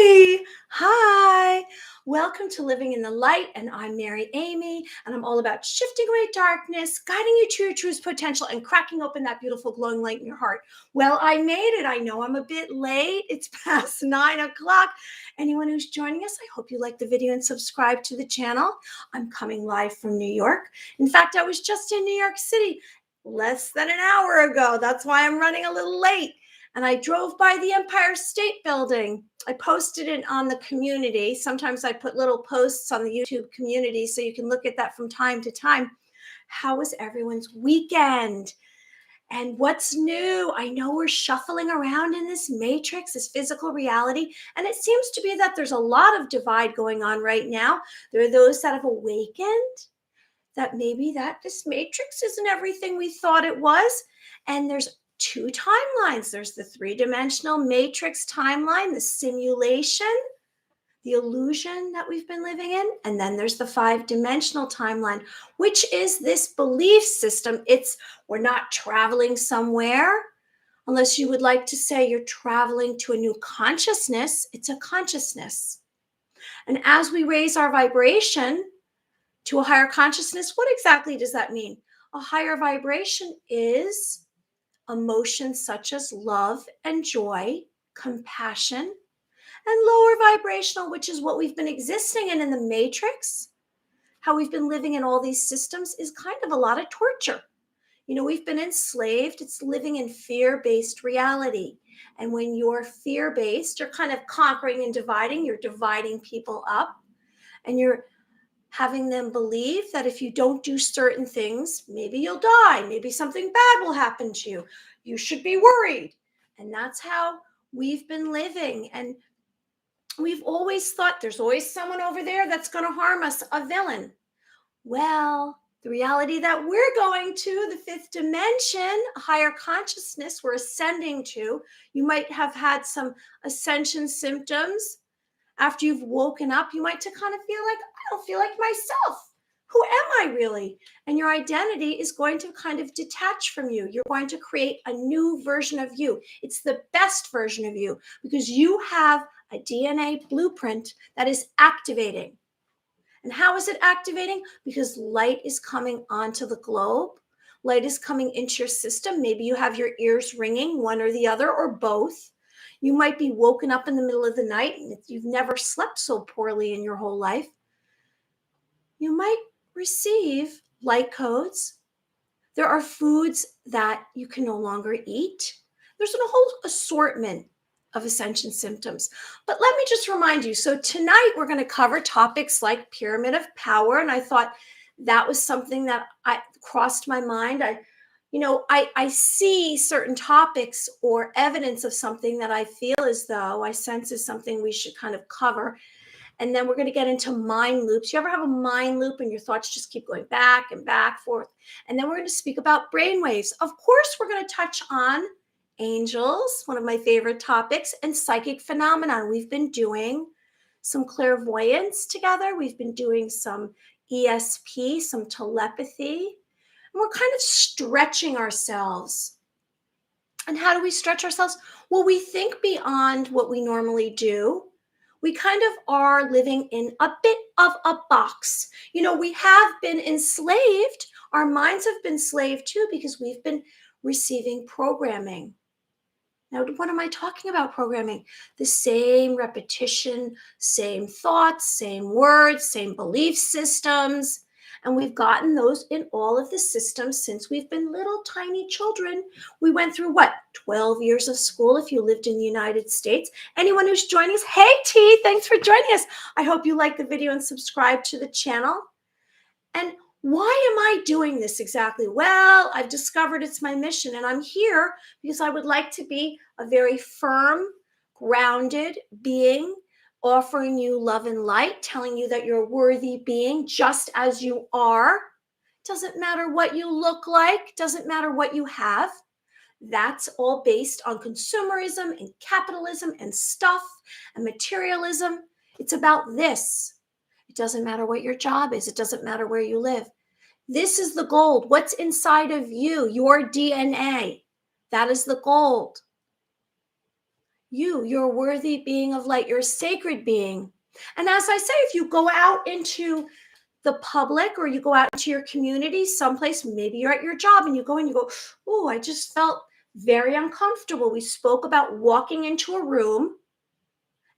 Hi. Hi. Welcome to Living in the Light. And I'm Mary Amy. And I'm all about shifting away darkness, guiding you to your truest potential, and cracking open that beautiful glowing light in your heart. Well, I made it. I know I'm a bit late. It's past 9 o'clock. Anyone who's joining us, I hope you like the video and subscribe to the channel. I'm coming live from New York. In fact, I was just in New York City less than an hour ago. That's why I'm running a little late. And I drove by the Empire State Building. I posted it on the community. Sometimes I put little posts on the YouTube community so you can look at that from time to time. How was everyone's weekend? And what's new? I know we're shuffling around in this matrix, this physical reality, and it seems to be that there's a lot of divide going on right now. There are those that have awakened that maybe that this matrix isn't everything we thought it was. And there's two timelines. There's the three-dimensional matrix timeline, the simulation, the illusion that we've been living in. And then there's the five-dimensional timeline, which is this belief system. We're not traveling somewhere. Unless you would like to say you're traveling to a new consciousness, it's a consciousness. And as we raise our vibration to a higher consciousness, what exactly does that mean? A higher vibration is emotions such as love and joy, compassion, and lower vibrational, which is what we've been existing in the matrix. How we've been living in all these systems is kind of a lot of torture. We've been enslaved. It's living in fear-based reality. And when you're fear-based, you're kind of conquering and dividing. You're dividing people up, and you're having them believe that if you don't do certain things, maybe you'll die, maybe something bad will happen to you. You should be worried. And that's how we've been living. And we've always thought there's always someone over there that's going to harm us, a villain. Well, the reality that we're going to, the fifth dimension, a higher consciousness we're ascending to, you might have had some ascension symptoms. After you've woken up, you might kind of feel like, I don't feel like myself. Who am I really? And your identity is going to kind of detach from you. You're going to create a new version of you. It's the best version of you because you have a DNA blueprint that is activating. And how is it activating? Because light is coming onto the globe. Light is coming into your system. Maybe you have your ears ringing, one or the other, or both. You might be woken up in the middle of the night and you've never slept so poorly in your whole life. You might receive light codes. There are foods that you can no longer eat. There's a whole assortment of ascension symptoms. But let me just remind you, so tonight we're going to cover topics like pyramid of power. And I thought that was something that crossed my mind. I see certain topics or evidence of something that I feel as though I sense is something we should kind of cover. And then we're going to get into mind loops. You ever have a mind loop and your thoughts just keep going back and back, forth? And then we're going to speak about brainwaves. Of course, we're going to touch on angels, one of my favorite topics, and psychic phenomenon. We've been doing some clairvoyance together. We've been doing some ESP, some telepathy. And we're kind of stretching ourselves. And how do we stretch ourselves? Well, we think beyond what we normally do. We kind of are living in a bit of a box. We have been enslaved. Our minds have been enslaved too because we've been receiving programming. Now, what am I talking about programming? The same repetition, same thoughts, same words, same belief systems. And we've gotten those in all of the systems since we've been little tiny children. We went through 12 years of school if you lived in the United States. Anyone who's joining us, hey T, thanks for joining us. I hope you like the video and subscribe to the channel. And why am I doing this exactly? Well, I've discovered it's my mission, and I'm here because I would like to be a very firm, grounded being, offering you love and light, telling you that you're a worthy being just as you are. Doesn't matter what you look like, doesn't matter what you have. That's all based on consumerism and capitalism and stuff and materialism. It's about this. It doesn't matter what your job is. It doesn't matter where you live. This is the gold. What's inside of you, your DNA. That is the gold. You're a worthy being of light. You're a sacred being. And as I say, if you go out into the public or you go out into your community, someplace, maybe you're at your job and you go and you go, oh, I just felt very uncomfortable. We spoke about walking into a room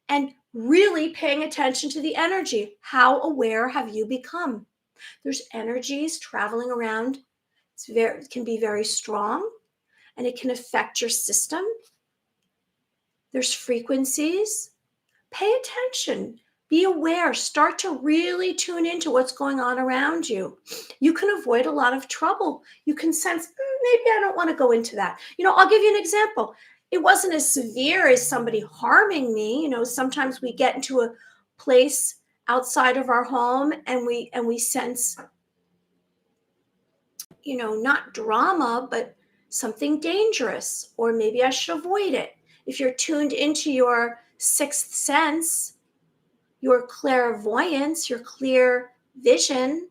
and really paying attention to the energy. How aware have you become? There's energies traveling around. It can be very strong and it can affect your system. There's frequencies. Pay attention. Be aware. Start to really tune into what's going on around you. You can avoid a lot of trouble. You can sense, maybe I don't want to go into that. I'll give you an example. It wasn't as severe as somebody harming me. Sometimes we get into a place outside of our home and we sense, not drama, but something dangerous, or maybe I should avoid it. If you're tuned into your sixth sense, your clairvoyance, your clear vision,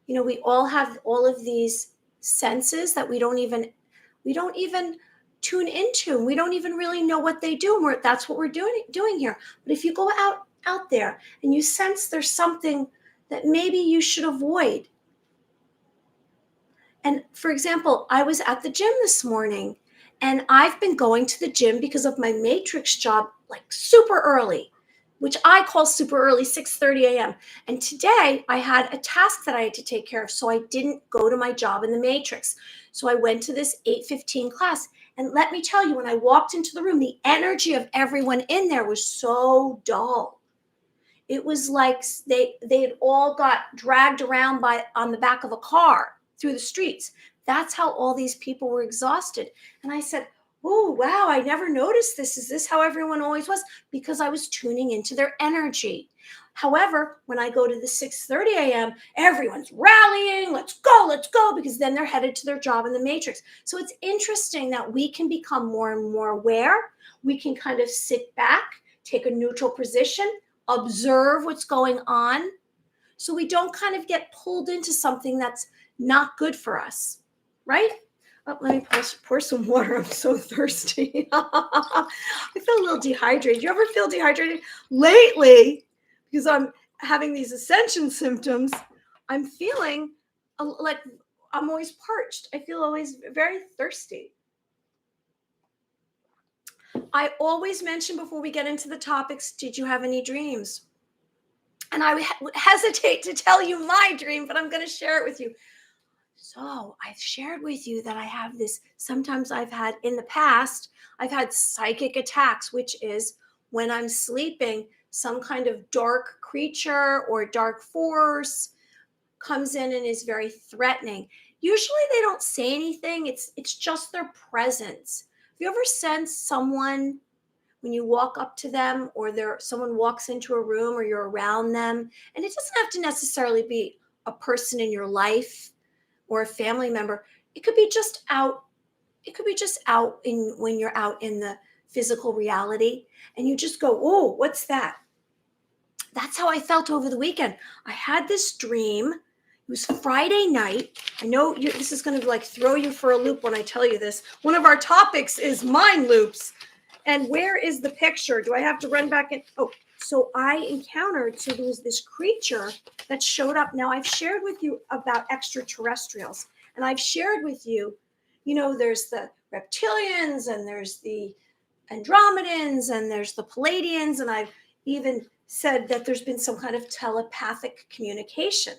we all have all of these senses that we don't even tune into. We don't even really know what they do. And that's what we're doing here. But if you go out there and you sense there's something that maybe you should avoid. And for example, I was at the gym this morning and I've been going to the gym because of my matrix job, like super early, which I call super early, 6:30 a.m. And today I had a task that I had to take care of. So I didn't go to my job in the matrix. So I went to this 8:15 class. And let me tell you, when I walked into the room, the energy of everyone in there was so dull. It was like they had all got dragged around on the back of a car through the streets. That's how all these people were exhausted. And I said, oh, wow, I never noticed this. Is this how everyone always was? Because I was tuning into their energy. However, when I go to the 6:30 a.m., everyone's rallying, let's go, because then they're headed to their job in the matrix. So it's interesting that we can become more and more aware. We can kind of sit back, take a neutral position, observe what's going on, so we don't kind of get pulled into something that's not good for us, right? Oh, let me pour some water. I'm so thirsty. I feel a little dehydrated. You ever feel dehydrated? Lately, because I'm having these ascension symptoms, I'm feeling like I'm always parched. I feel always very thirsty. I always mention before we get into the topics, did you have any dreams? And I would hesitate to tell you my dream, but I'm going to share it with you. So I've shared with you that I have this, sometimes I've had in the past, I've had psychic attacks, which is when I'm sleeping, some kind of dark creature or dark force comes in and is very threatening. Usually they don't say anything. It's just their presence. Have you ever sensed someone when you walk up to them, or someone walks into a room or you're around them, and it doesn't have to necessarily be a person in your life or a family member. It could be just out. It could be just out when you're out in the physical reality and you just go, oh, what's that? That's how I felt over the weekend. I had this dream. It was Friday night. I know this is going to like throw you for a loop when I tell you this. One of our topics is mind loops. And where is the picture? Do I have to run back in? Oh, so I encountered, so there was this creature that showed up. Now I've shared with you about extraterrestrials, and I've shared with you, there's the reptilians and there's the Andromedans and there's the Palladians. And I've even said that there's been some kind of telepathic communication.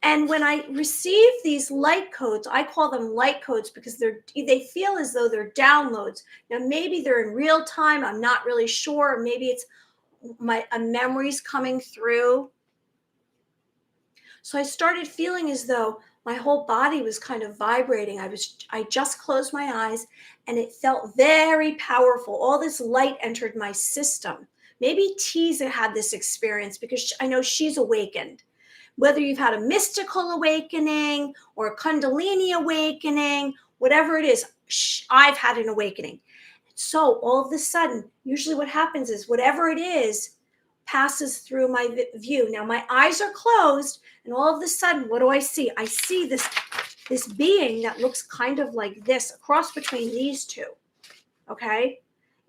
And when I receive these light codes, I call them light codes because they feel as though they're downloads. Now, maybe they're in real time. I'm not really sure. Maybe it's a memories coming through. So I started feeling as though my whole body was kind of vibrating. I just closed my eyes and it felt very powerful. All this light entered my system. Maybe Tisa had this experience because I know she's awakened. Whether you've had a mystical awakening or a Kundalini awakening, whatever it is, I've had an awakening. So all of a sudden, usually what happens is whatever it is passes through my view. Now my eyes are closed, and all of a sudden, what do I see? I see this being that looks kind of like this, a cross between these two. Okay?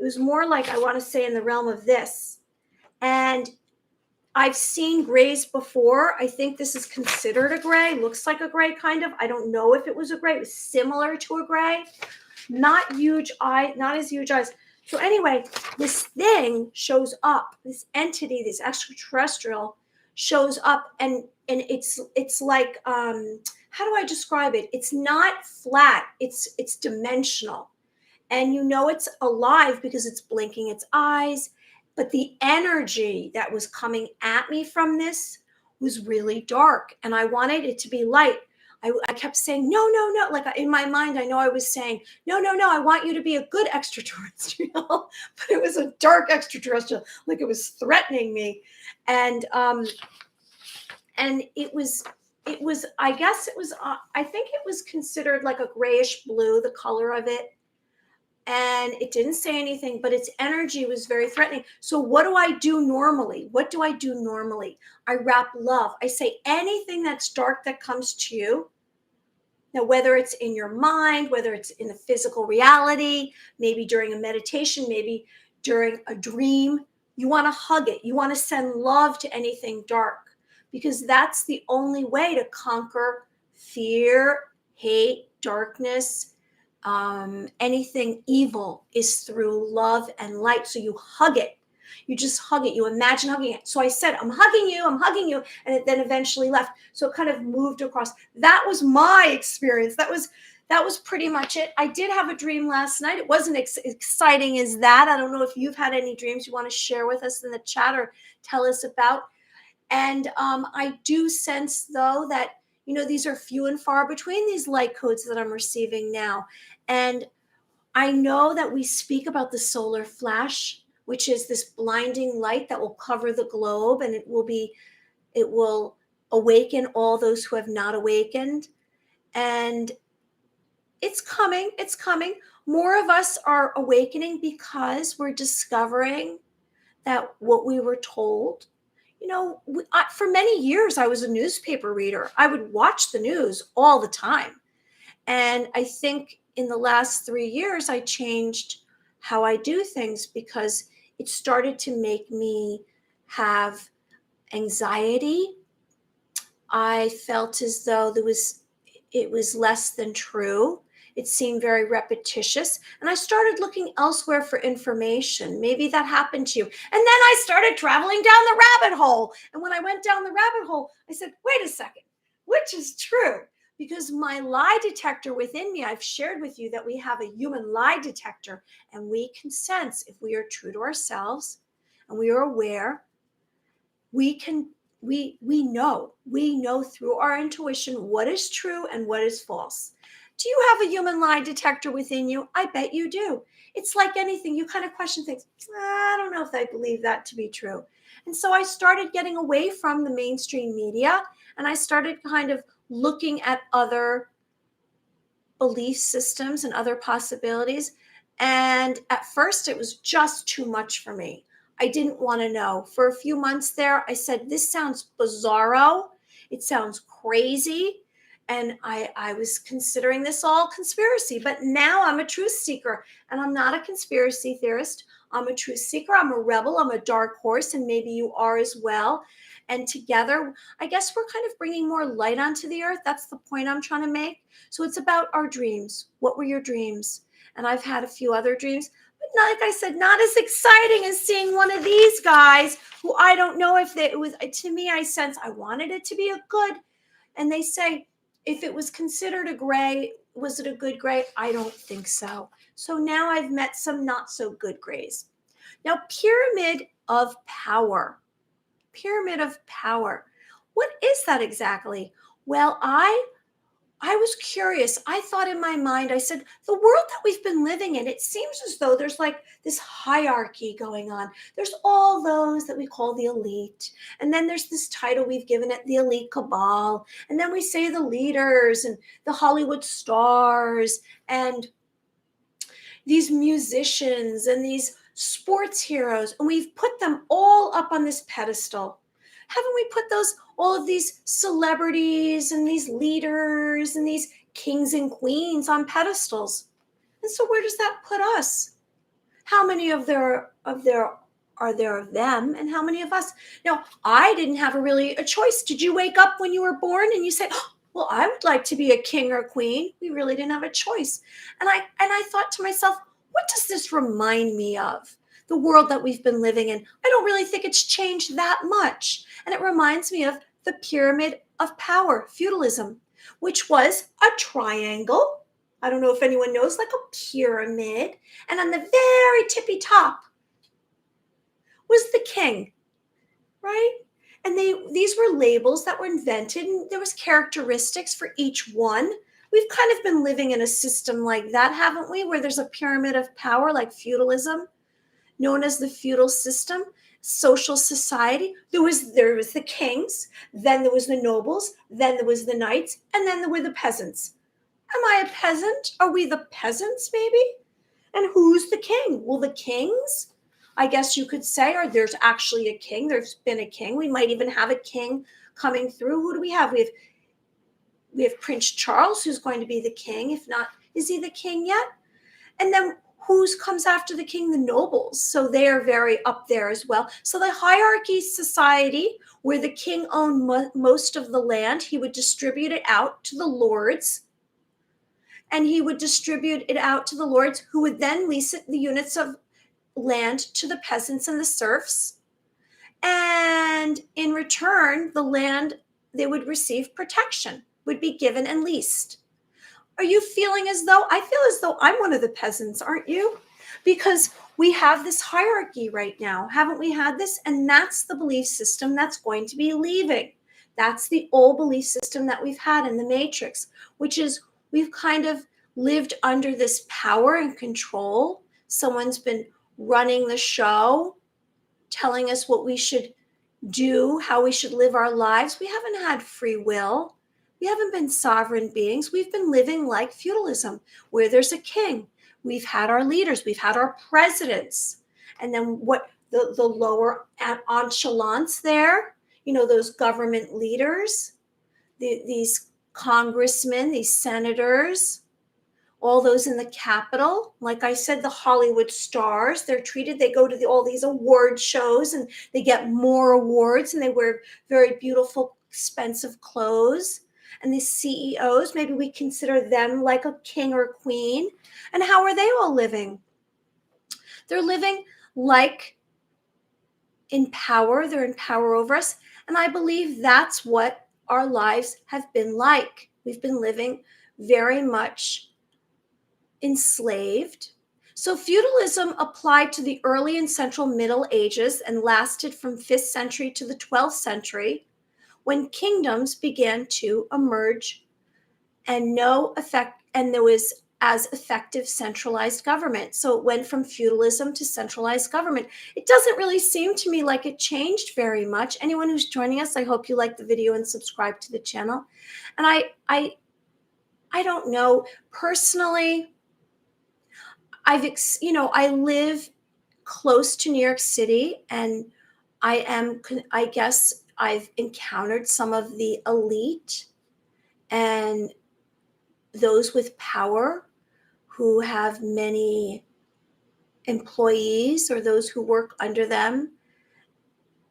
It was more like, I want to say, in the realm of this. And I've seen grays before. I think this is considered a gray. Looks like a gray, kind of. I don't know if it was a gray. It was similar to a gray. Not huge eye, not as huge eyes. So anyway, this thing shows up. This entity, this extraterrestrial, shows up, and it's like, how do I describe it? It's not flat. It's dimensional, and you know it's alive because it's blinking its eyes. But the energy that was coming at me from this was really dark, and I wanted it to be light. I kept saying, no, no, no. Like, in my mind, I know I was saying, no, no, no, I want you to be a good extraterrestrial. But it was a dark extraterrestrial, like it was threatening me. And I guess it was, I think it was considered like a grayish blue, the color of it. And it didn't say anything, but its energy was very threatening. So what do I do normally? What do I do normally? I wrap love. I say anything that's dark that comes to you. Now, whether it's in your mind, whether it's in the physical reality, maybe during a meditation, maybe during a dream, you want to hug it. You want to send love to anything dark, because that's the only way to conquer fear, hate, darkness, anything evil, is through love and light. So you hug it. You just hug it. You imagine hugging it. So I said, I'm hugging you, I'm hugging you. And it then eventually left. So it kind of moved across. That was my experience. That was pretty much it. I did have a dream last night. It wasn't exciting as that. I don't know if you've had any dreams you want to share with us in the chat or tell us about. And I do sense, though, that, these are few and far between, these light codes that I'm receiving now. And I know that we speak about the solar flash, which is this blinding light that will cover the globe, and it will awaken all those who have not awakened. And it's coming. More of us are awakening because we're discovering that what we were told, for many years, I was a newspaper reader. I would watch the news all the time. And I think in the last 3 years, I changed how I do things, because it started to make me have anxiety. I felt as though it was less than true. It seemed very repetitious. And I started looking elsewhere for information. Maybe that happened to you. And then I started traveling down the rabbit hole. And when I went down the rabbit hole, I said, wait a second, which is true? Because my lie detector within me, I've shared with you that we have a human lie detector, and we can sense if we are true to ourselves and we are aware. We know through our intuition what is true and what is false. Do you have a human lie detector within you? I bet you do. It's like anything. You kind of question things. I don't know if I believe that to be true. And so I started getting away from the mainstream media, and I started kind of looking at other belief systems and other possibilities. And at first, it was just too much for me. I didn't want to know. For a few months there, I said, this sounds bizarro. It sounds crazy. And I was considering this all conspiracy. But now I'm a truth seeker, and I'm not a conspiracy theorist. I'm a truth seeker. I'm a rebel. I'm a dark horse, and maybe you are as well. And together, I guess we're kind of bringing more light onto the earth. That's the point I'm trying to make. So it's about our dreams. What were your dreams? And I've had a few other dreams, but like I said, not as exciting as seeing one of these guys who I don't know if it was, to me, I sense I wanted it to be a good. And they say, if it was considered a gray, was it a good gray? I don't think so. So now I've met some not so good grays. Now, pyramid of power. Pyramid of power. What is that exactly? Well, I was curious. I thought in my mind, I said, the world that we've been living in, it seems as though there's like this hierarchy going on. There's all those that we call the elite. And then there's this title we've given it, the elite cabal. And then we say the leaders and the Hollywood stars and these musicians and these sports heroes, and we've put them all up on this pedestal. Haven't we put all of these celebrities and these leaders and these kings and queens on pedestals? And so where does that put us? How many of there are there of them, and how many of us? Now, I didn't have a choice. Did you wake up when you were born and you said, "Oh, well, I would like to be a king or a queen"? We really didn't have a choice. And I thought to myself, what does this remind me of? The world that we've been living in. I don't really think it's changed that much. And it reminds me of the pyramid of power, feudalism, which was a triangle. I don't know if anyone knows, like a pyramid. And on the very tippy top was the king, right? And these were labels that were invented, and there was characteristics for each one. We've kind of been living in a system like that, haven't we? Where there's a pyramid of power, like feudalism, known as the feudal system, social society. There was the kings, then there was the nobles, then there was the knights, and then there were the peasants. Am I a peasant? Are we the peasants, maybe? And who's the king? Well, the kings, I guess you could say, or there's actually a king. There's been a king. We might even have a king coming through. Who do we have? We have Prince Charles, who's going to be the king. If not, is he the king yet? And then who comes after the king? The nobles. So they are very up there as well. So the hierarchy society, where the king owned most of the land, he would distribute it out to the lords, and he would distribute it out to the lords, who would then lease the units of land to the peasants and the serfs. And in return, the land they would receive protection, would be given and leased. Are you feeling as though, I feel as though I'm one of the peasants, aren't you? Because we have this hierarchy right now. Haven't we had this? And that's the belief system that's going to be leaving. That's the old belief system that we've had in the Matrix, which is we've kind of lived under this power and control. Someone's been running the show, telling us what we should do, how we should live our lives. We haven't had free will. We haven't been sovereign beings. We've been living like feudalism, where there's a king. We've had our leaders, we've had our presidents. And then what the lower echelons there, those government leaders, these congressmen, these senators, all those in the Capitol. Like I said, the Hollywood stars, they go to all these award shows and they get more awards and they wear very beautiful, expensive clothes. And the CEOs, maybe we consider them like a king or queen. And how are they all living? They're living like in power. They're in power over us. And I believe that's what our lives have been like. We've been living very much enslaved. So feudalism applied to the early and central Middle Ages and lasted from 5th century to the 12th century, when kingdoms began to emerge and there was as effective centralized government. So it went from feudalism to centralized government. It doesn't really seem to me like it changed very much. Anyone who's joining us, I hope you like the video and subscribe to the channel. And I don't know personally. I live close to New York City, and I guess I've encountered some of the elite and those with power who have many employees or those who work under them.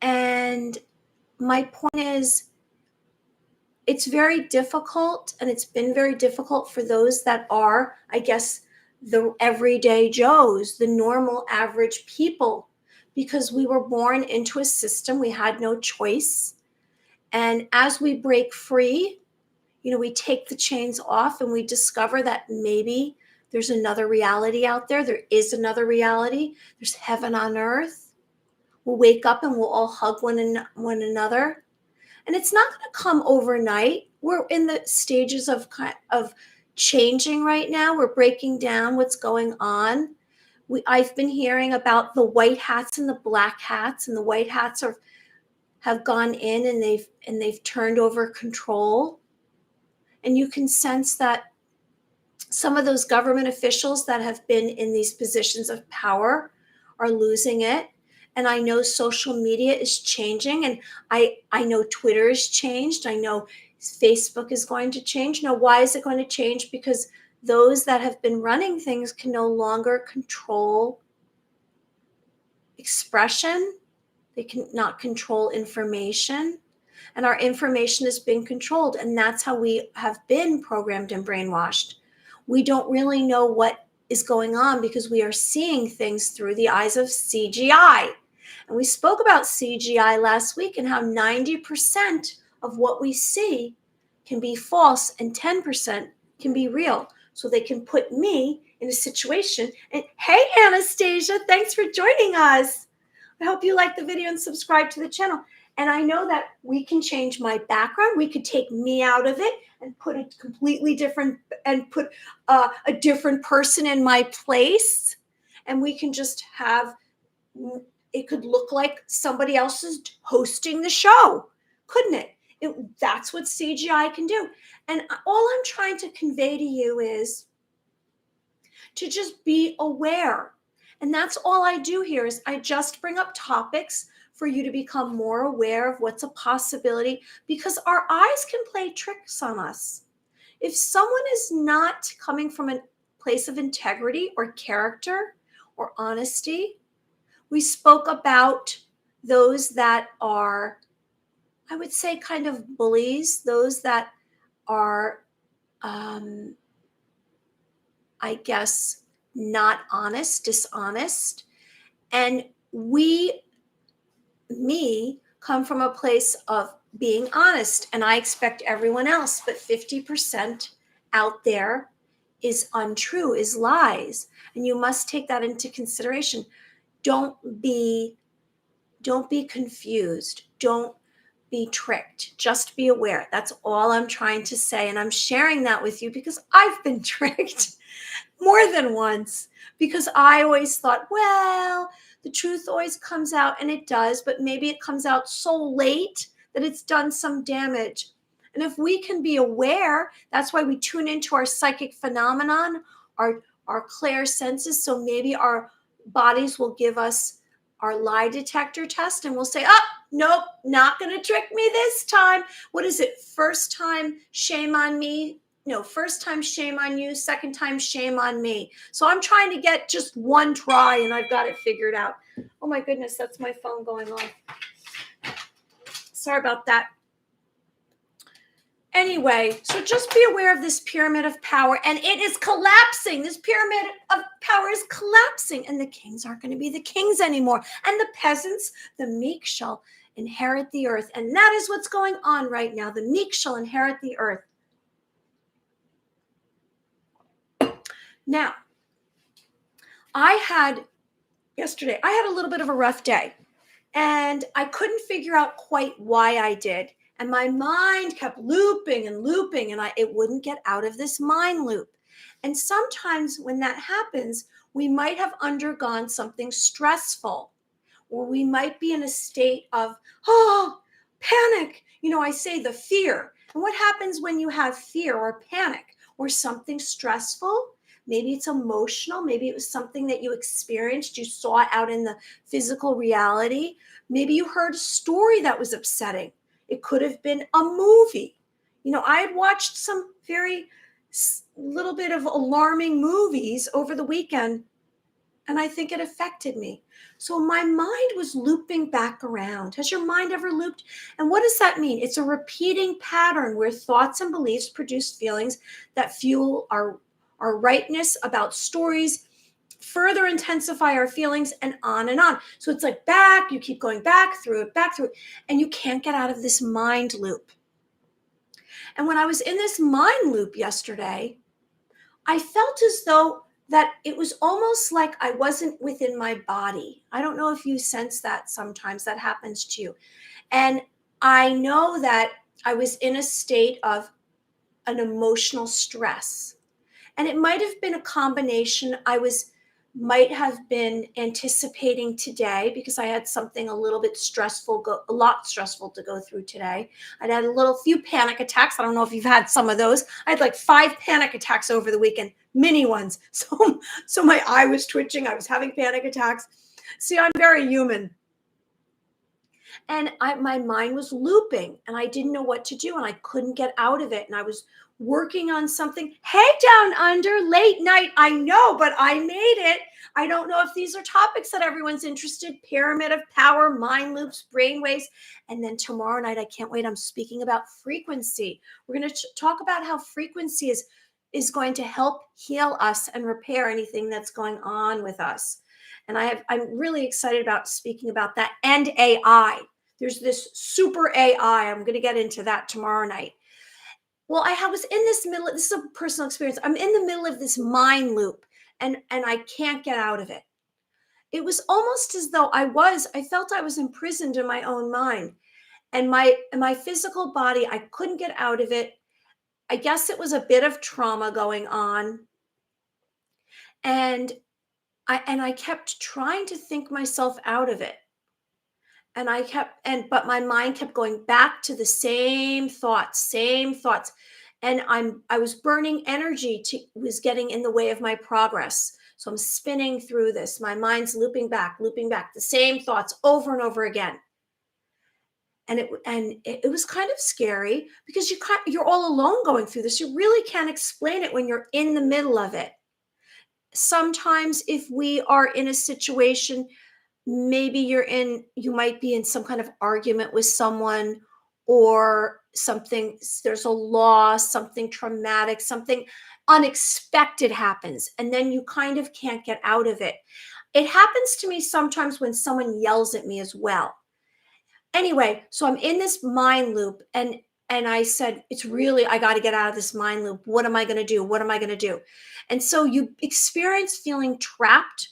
And my point is, it's very difficult, and it's been very difficult for those that are, I guess, the everyday Joes, the normal average people, because we were born into a system. We had no choice. And as we break free, we take the chains off and we discover that maybe there's another reality out there. There is another reality. There's heaven on earth. We'll wake up and we'll all hug one another. And it's not going to come overnight. We're in the stages of changing right now. We're breaking down what's going on. I've been hearing about the white hats and the black hats, and the white hats have gone in and they've turned over control. And you can sense that some of those government officials that have been in these positions of power are losing it. And I know social media is changing, and I know Twitter has changed. I know Facebook is going to change. Now, why is it going to change? Because those that have been running things can no longer control expression. They cannot control information. And our information is being controlled. And that's how we have been programmed and brainwashed. We don't really know what is going on because we are seeing things through the eyes of CGI. And we spoke about CGI last week and how 90% of what we see can be false and 10% can be real. So they can put me in a situation. And hey, Anastasia, thanks for joining us. I hope you like the video and subscribe to the channel. And I know that we can change my background. We could take me out of it and put a completely different, and put a different person in my place. And we can just have, it could look like somebody else is hosting the show, couldn't it? That's what CGI can do. And all I'm trying to convey to you is to just be aware. And that's all I do here is I just bring up topics for you to become more aware of what's a possibility, because our eyes can play tricks on us. If someone is not coming from a place of integrity or character or honesty, we spoke about those that are, I would say, kind of bullies, those that are, I guess, not honest, dishonest. And me, come from a place of being honest, and I expect everyone else, but 50% out there is untrue, is lies. And you must take that into consideration. Don't be confused. Don't be tricked. Just be aware. That's all I'm trying to say. And I'm sharing that with you because I've been tricked more than once, because I always thought, well, the truth always comes out, and it does, but maybe it comes out so late that it's done some damage. And if we can be aware, that's why we tune into our psychic phenomenon, our clair senses. So maybe our bodies will give us our lie detector test and we'll say, oh, nope, not going to trick me this time. What is it? First time, shame on me. No, first time, shame on you. Second time, shame on me. So I'm trying to get just one try and I've got it figured out. Oh my goodness, that's my phone going off. Sorry about that. Anyway, so just be aware of this pyramid of power, and it is collapsing. This pyramid of power is collapsing, and the kings aren't going to be the kings anymore. And the peasants, the meek, shall inherit the earth. And that is what's going on right now. The meek shall inherit the earth. Now, yesterday, I had a little bit of a rough day, and I couldn't figure out quite why I did. And my mind kept looping and looping, and it wouldn't get out of this mind loop. And sometimes when that happens, we might have undergone something stressful, or we might be in a state of, panic. I say the fear. And what happens when you have fear or panic or something stressful? Maybe it's emotional. Maybe it was something that you experienced. You saw it out in the physical reality. Maybe you heard a story that was upsetting. It could have been a movie. I had watched some very little bit of alarming movies over the weekend, and I think it affected me. So my mind was looping back around. Has your mind ever looped? And what does that mean? It's a repeating pattern where thoughts and beliefs produce feelings that fuel our rightness about stories, further intensify our feelings, and on and on. So it's like you keep going back through it, and you can't get out of this mind loop. And when I was in this mind loop yesterday, I felt as though that it was almost like I wasn't within my body. I don't know if you sense that sometimes that happens to you. And I know that I was in a state of an emotional stress. And it might have been a combination. Might have been anticipating today because I had something a little bit stressful, a lot stressful to go through today. I'd had a few panic attacks. I don't know if you've had some of those. I had like 5 panic attacks over the weekend, mini ones. So my eye was twitching. I was having panic attacks. See, I'm very human. And my mind was looping and I didn't know what to do and I couldn't get out of it. And I was working on something. Hey, down under, late night. I know, but I made it. I don't know if these are topics that everyone's interested. Pyramid of power, mind loops, brainwaves. And then tomorrow night, I can't wait. I'm speaking about frequency. We're going to talk about how frequency is going to help heal us and repair anything that's going on with us. And I'm really excited about speaking about that, and AI. There's this super AI. I'm going to get into that tomorrow night. Well, I was in this middle. This is a personal experience. I'm in the middle of this mind loop, and I can't get out of it. It was almost as though I felt I was imprisoned in my own mind, and my physical body, I couldn't get out of it. I guess it was a bit of trauma going on, and I kept trying to think myself out of it. And but my mind kept going back to the same thoughts. And I was burning energy was getting in the way of my progress. So I'm spinning through this. My mind's looping back, the same thoughts over and over again. And it was kind of scary because you're all alone going through this. You really can't explain it when you're in the middle of it. Sometimes if we are in a situation, maybe you might be in some kind of argument with someone, or something, there's a loss, something traumatic, something unexpected happens, and then you kind of can't get out of it. It happens to me sometimes when someone yells at me as well. Anyway, so I'm in this mind loop, and I said, I got to get out of this mind loop. What am I going to do? And so you experience feeling trapped,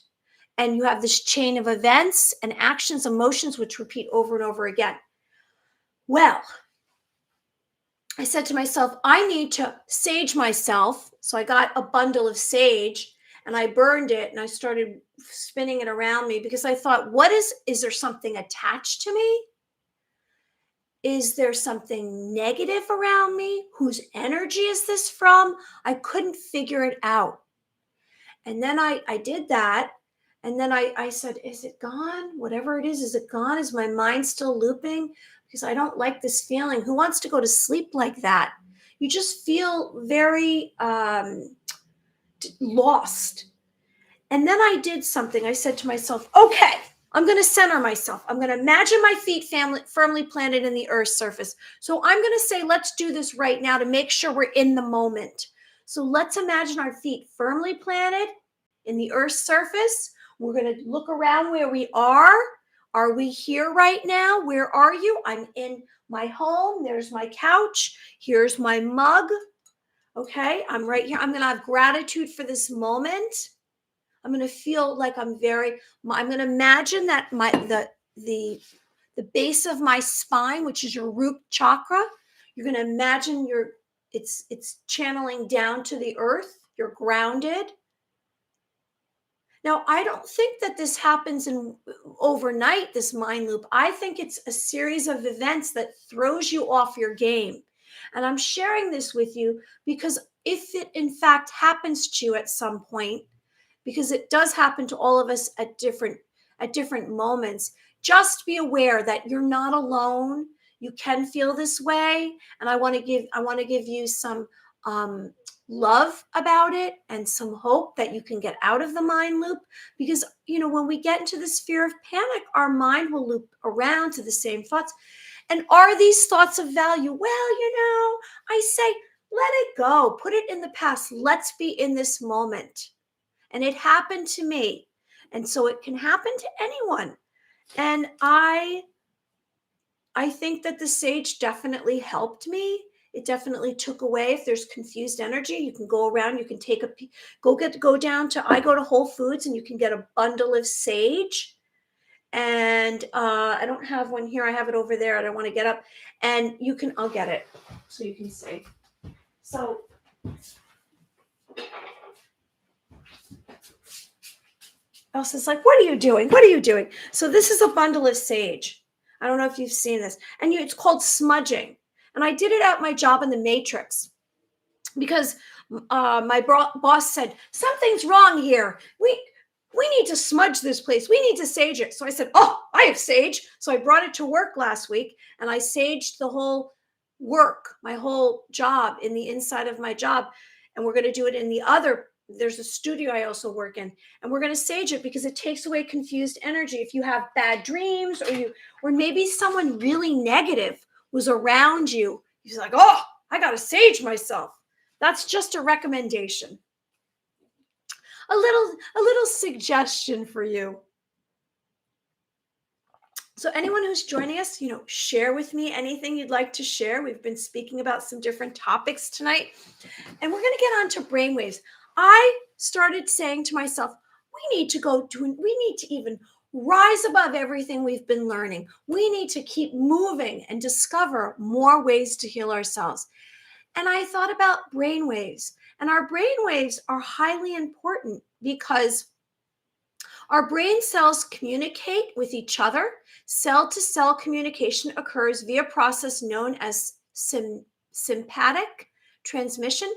and you have this chain of events and actions, emotions, which repeat over and over again. Well, I said to myself, I need to sage myself. So I got a bundle of sage and I burned it, and I started spinning it around me because I thought, is there something attached to me? Is there something negative around me? Whose energy is this from? I couldn't figure it out. And then I did that. And then I said, is it gone? Whatever it is it gone? Is my mind still looping? Because I don't like this feeling. Who wants to go to sleep like that? You just feel very lost. And then I did something. I said to myself, okay, I'm going to center myself. I'm going to imagine my feet firmly planted in the earth's surface. So I'm going to say, let's do this right now to make sure we're in the moment. So let's imagine our feet firmly planted in the earth's surface. We're going to look around where we are. Are we here right now? Where are you? I'm in my home. There's my couch. Here's my mug. Okay, I'm right here. I'm going to have gratitude for this moment. I'm going to feel like I'm going to imagine that the base of my spine, which is your root chakra, you're going to imagine it's channeling down to the earth. You're grounded. Now, I don't think that this happens overnight, this mind loop. I think it's a series of events that throws you off your game. And I'm sharing this with you because if it in fact happens to you at some point, because it does happen to all of us at different moments, just be aware that you're not alone. You can feel this way. And I want to give you some love about it and some hope that you can get out of the mind loop, because when we get into the sphere of panic, our mind will loop around to the same thoughts. And are these thoughts of value? Well, I say let it go, put it in the past. Let's be in this moment. And it happened to me, and so it can happen to anyone. And I think that the sage definitely helped me. It definitely took away, if there's confused energy, you can go around, you can go down to, I go to Whole Foods, and you can get a bundle of sage. And I don't have one here. I have it over there. I don't want to get up. And I'll get it so you can see. So Elsa's like, what are you doing? What are you doing? So this is a bundle of sage. I don't know if you've seen this. And it's called smudging. And I did it at my job in the Matrix because my boss said, something's wrong here. We need to smudge this place. We need to sage it. So I said, oh, I have sage. So I brought it to work last week, and I saged the whole work, my whole job in the inside of my job. And we're going to do it in the other. There's a studio I also work in, and we're going to sage it because it takes away confused energy. If you have bad dreams, or maybe someone really negative was around you, you're like, oh, I got to sage myself. That's just a recommendation. A little suggestion for you. So anyone who's joining us, share with me anything you'd like to share. We've been speaking about some different topics tonight, and we're going to get on to brainwaves. I started saying to myself, we need to even rise above everything we've been learning. We need to keep moving and discover more ways to heal ourselves. And I thought about brainwaves, and our brainwaves are highly important because our brain cells communicate with each other. Cell-to-cell communication occurs via a process known as sympathetic transmission.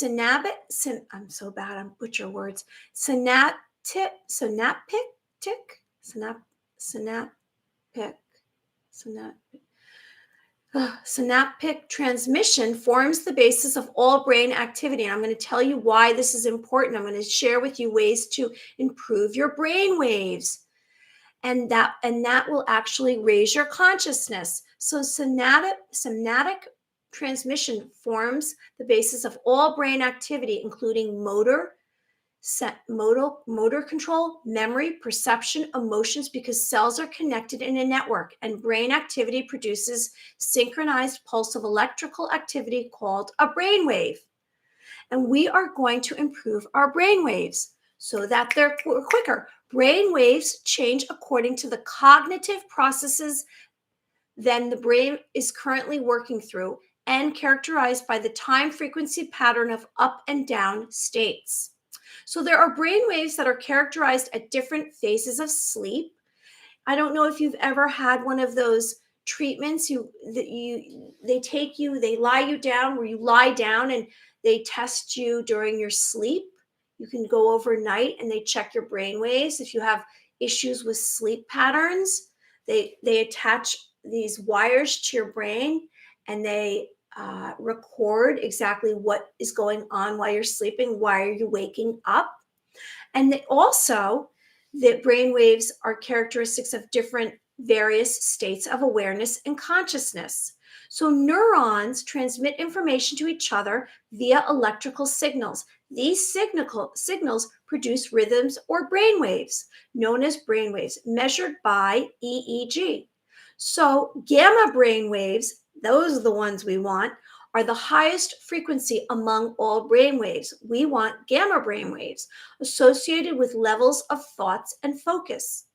I'm so bad, I'm butcher words. Synaptic, synaptic transmission forms the basis of all brain activity. And I'm going to tell you why this is important. I'm going to share with you ways to improve your brain waves. And that will actually raise your consciousness. So synaptic transmission forms the basis of all brain activity, including motor control, memory, perception, emotions, because cells are connected in a network, and brain activity produces synchronized pulse of electrical activity called a brainwave. And we are going to improve our brain waves so that they're quicker. Brain waves change according to the cognitive processes that the brain is currently working through, and characterized by the time frequency pattern of up and down states. So there are brain waves that are characterized at different phases of sleep. I don't know if you've ever had one of those treatments they lie you down, where you lie down and they test you during your sleep. You can go overnight and they check your brain waves. If you have issues with sleep patterns, they attach these wires to your brain, and they record exactly what is going on while you're sleeping. Why are you waking up? And the brain waves are characteristics of different various states of awareness and consciousness. So neurons transmit information to each other via electrical signals. These signals produce rhythms or brain waves, known as brain waves, measured by EEG. So gamma brain waves, those are the ones we want, are the highest frequency among all brain waves. We want gamma brain waves associated with levels of thoughts and focus.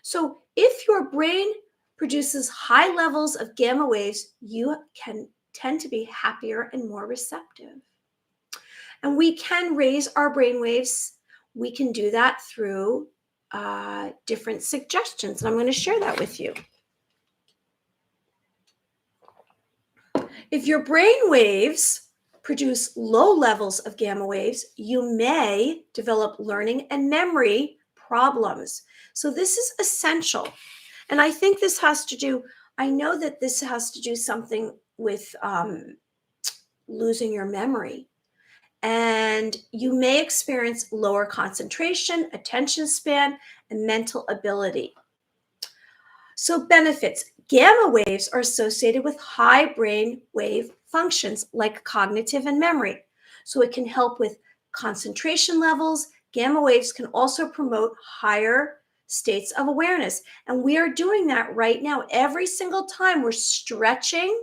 So if your brain produces high levels of gamma waves, you can tend to be happier and more receptive. And we can raise our brain waves. We can do that through different suggestions. And I'm going to share that with you. If your brain waves produce low levels of gamma waves, you may develop learning and memory problems. So this is essential. And I think I know that this has to do something with losing your memory. And you may experience lower concentration, attention span, and mental ability. So benefits. Gamma waves are associated with high brain wave functions like cognitive and memory. So it can help with concentration levels. Gamma waves can also promote higher states of awareness. And we are doing that right now. Every single time we're stretching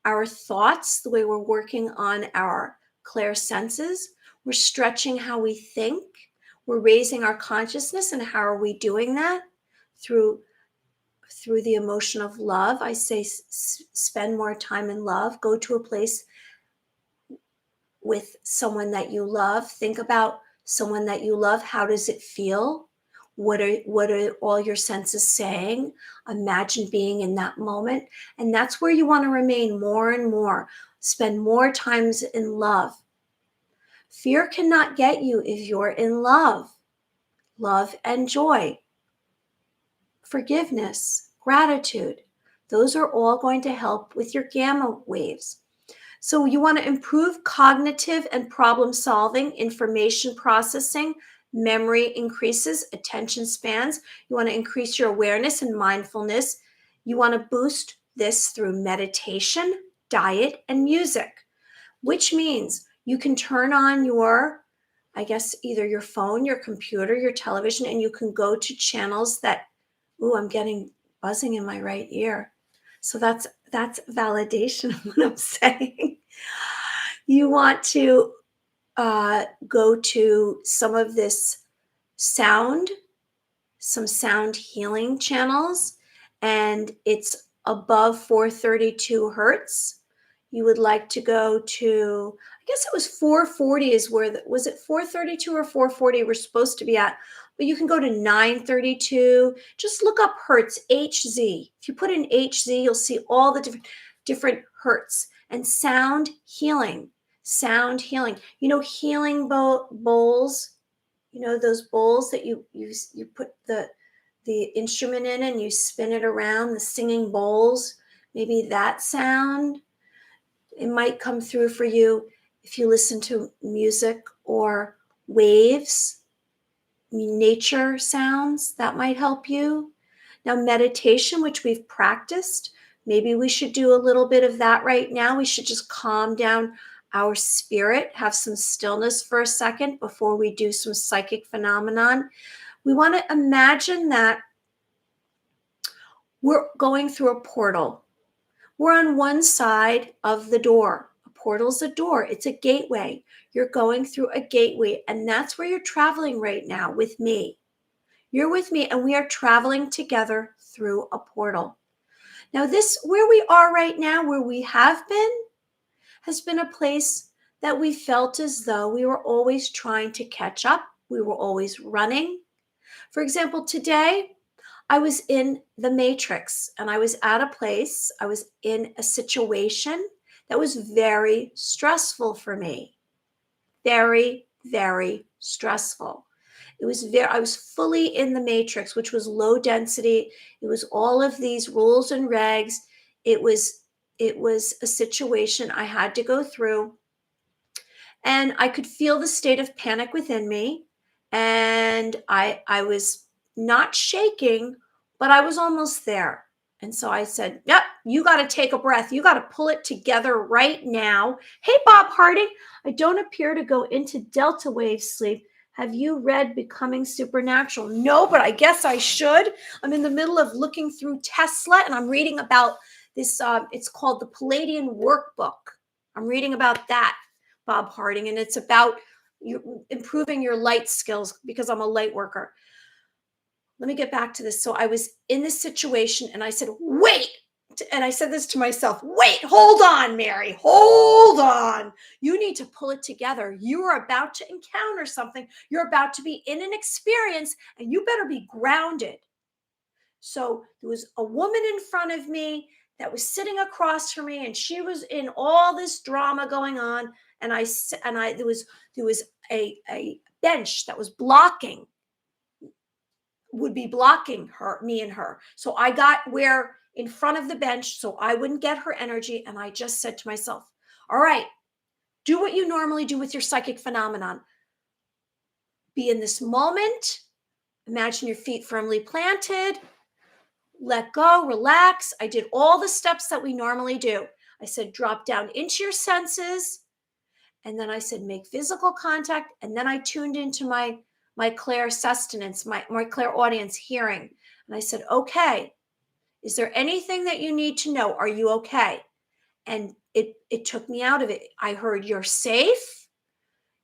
our thoughts, the way we're working on our clairsenses, we're stretching how we think, we're raising our consciousness. And how are we doing that? Through the emotion of love. I say spend more time in love. Go to a place with someone that you love. Think about someone that you love. How does it feel? What are all your senses saying? Imagine being in that moment. And that's where you want to remain more and more. Spend more times in love. Fear cannot get you if you're in love. Love and joy. Forgiveness, gratitude. Those are all going to help with your gamma waves. So you want to improve cognitive and problem solving, information processing, memory increases, attention spans. You want to increase your awareness and mindfulness. You want to boost this through meditation, diet, and music, which means you can turn on your, I guess, either your phone, your computer, your television, and you can go to channels that, ooh, I'm getting buzzing in my right ear. So that's validation of what I'm saying. You want to go to some of this sound, some sound healing channels, and it's above 432 hertz. You would like to go to, I guess it was 440 is where, was it 432 or 440 we're supposed to be at? But you can go to 932. Just look up hertz, HZ. If you put in HZ, you'll see all the different hertz. And sound healing, sound healing. You know, healing bowls, you know, those bowls that you put the instrument in and you spin it around, the singing bowls. Maybe that sound, it might come through for you if you listen to music or waves, nature sounds. That might help you. Now, meditation, which we've practiced, maybe we should do a little bit of that right now. We should just calm down our spirit, have some stillness for a second before we do some psychic phenomenon. We want to imagine that we're going through a portal. We're on one side of the door. A portal's a door, it's a gateway. You're going through a gateway, and that's where you're traveling right now with me. You're with me, and we are traveling together through a portal. Now, this, where we are right now, where we have been, has been a place that we felt as though we were always trying to catch up. We were always running. For example, today, I was in the matrix and I was at a place, I was in a situation that was very stressful for me. Very, very stressful. I was fully in the matrix, which was low density. It was all of these rules and regs. It was a situation I had to go through. And I could feel the state of panic within me. And I was not shaking, but I was almost there. And so I said, yep, you got to take a breath. You got to pull it together right now. Hey, Bob Harding, I don't appear to go into delta wave sleep. Have you read Becoming Supernatural? No, but I guess I should. I'm in the middle of looking through Tesla and I'm reading about this. It's called the Palladian Workbook. I'm reading about that, Bob Harding, and it's about improving your light skills because I'm a light worker. Let me get back to this. So I was in this situation and I said, wait. And I said this to myself, wait, hold on, Mary, hold on. You need to pull it together. You are about to encounter something. You're about to be in an experience and you better be grounded. So there was a woman in front of me that was sitting across from me and she was in all this drama going on. And there was a bench that was would be blocking me and her. So I got where in front of the bench so I wouldn't get her energy. And I just said to myself, all right, do what you normally do with your psychic phenomenon. Be in this moment. Imagine your feet firmly planted. Let go, relax. I did all the steps that we normally do. I said, drop down into your senses. And then I said, make physical contact. And then I tuned into my clairsustenance, my clairaudience hearing. And I said, okay, is there anything that you need to know? Are you okay? And it took me out of it. I heard you're safe.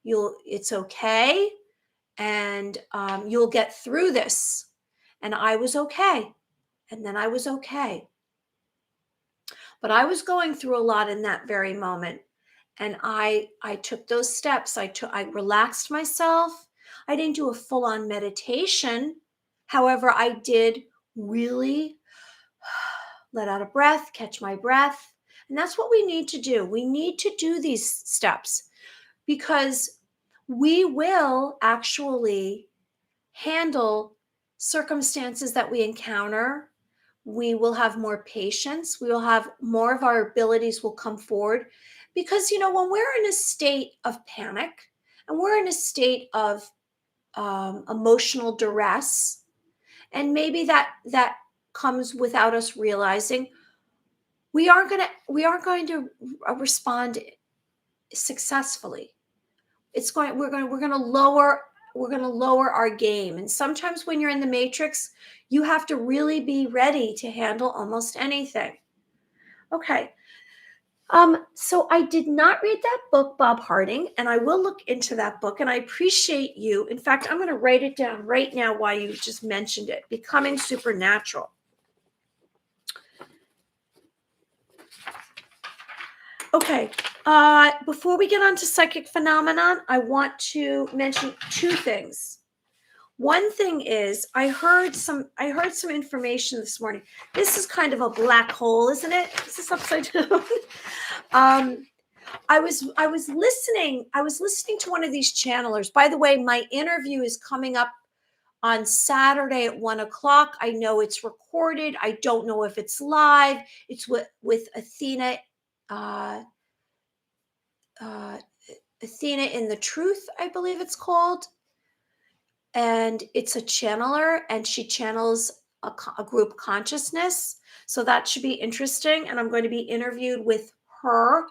It's okay. And you'll get through this. And I was okay. And then I was okay. But I was going through a lot in that very moment. And I took those steps. I relaxed myself. I didn't do a full-on meditation. However, I did really let out a breath, catch my breath. And that's what we need to do. We need to do these steps because we will actually handle circumstances that we encounter We will have more patience. We will have more of our abilities will come forward because, when we're in a state of panic and we're in a state of emotional duress, and maybe that comes without us realizing, we aren't going to respond successfully. We're going to lower our game. And sometimes when you're in the matrix, you have to really be ready to handle almost anything. Okay. So I did not read that book, Bob Harding, and I will look into that book, and I appreciate you. In fact, I'm going to write it down right now while you just mentioned it. Becoming Supernatural. Okay. Before we get on to psychic phenomenon, I want to mention two things. One thing is, I heard some information this morning. This is kind of a black hole, isn't it? Is this upside down? I was listening to one of these channelers. By the way, my interview is coming up on Saturday at 1:00. I know it's recorded. I don't know if it's live. It's with Athena. Athena in the Truth, I believe it's called. And it's a channeler, and she channels a group consciousness. So that should be interesting. And I'm going to be interviewed with her,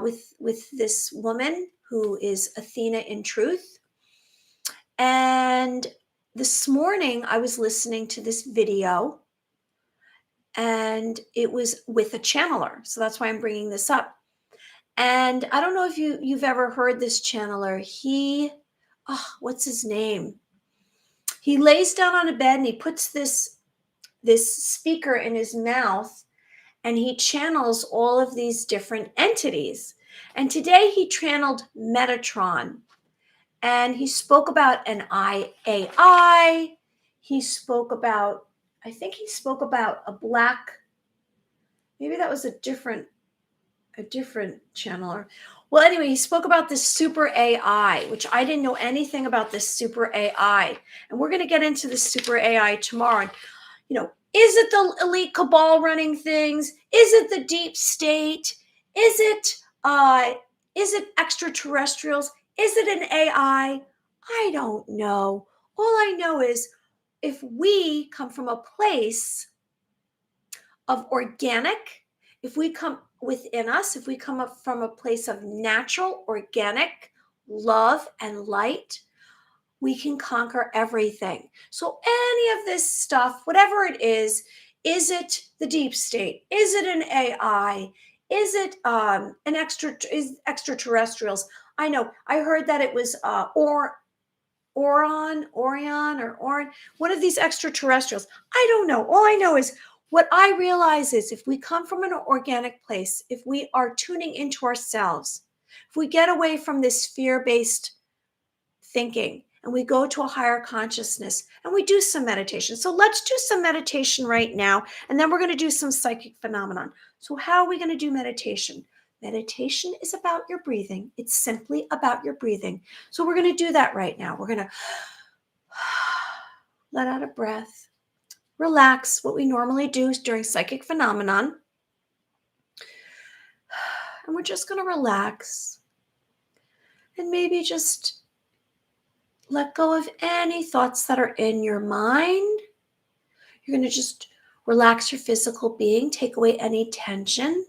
with this woman who is Athena in Truth. And this morning I was listening to this video, and it was with a channeler. So that's why I'm bringing this up. And I don't know if you've ever heard this channeler. What's his name? He lays down on a bed and he puts this speaker in his mouth, and he channels all of these different entities. And today he channeled Metatron, and he spoke about an AI. I think he spoke about a black, maybe that was a different channeler. Well, anyway, he spoke about this super AI, which I didn't know anything about this super AI. And we're going to get into this super AI tomorrow. And, is it the elite cabal running things? Is it the deep state? Is it extraterrestrials? Is it an AI? I don't know. All I know is, if we come from a place of organic, if we come within us, if we come up from a place of natural, organic love and light, we can conquer everything. So any of this stuff, whatever it is it the deep state? Is it an AI? Is it extraterrestrials? I know. I heard that it was Orion, one of these extraterrestrials. I don't know. All I know is, what I realize is, if we come from an organic place, if we are tuning into ourselves, if we get away from this fear-based thinking and we go to a higher consciousness and we do some meditation. So let's do some meditation right now, and then we're going to do some psychic phenomenon. So how are we going to do meditation? Meditation is about your breathing. It's simply about your breathing. So we're going to do that right now. We're going to let out a breath, relax, what we normally do during psychic phenomenon. And we're just going to relax and maybe just let go of any thoughts that are in your mind. You're going to just relax your physical being, take away any tension.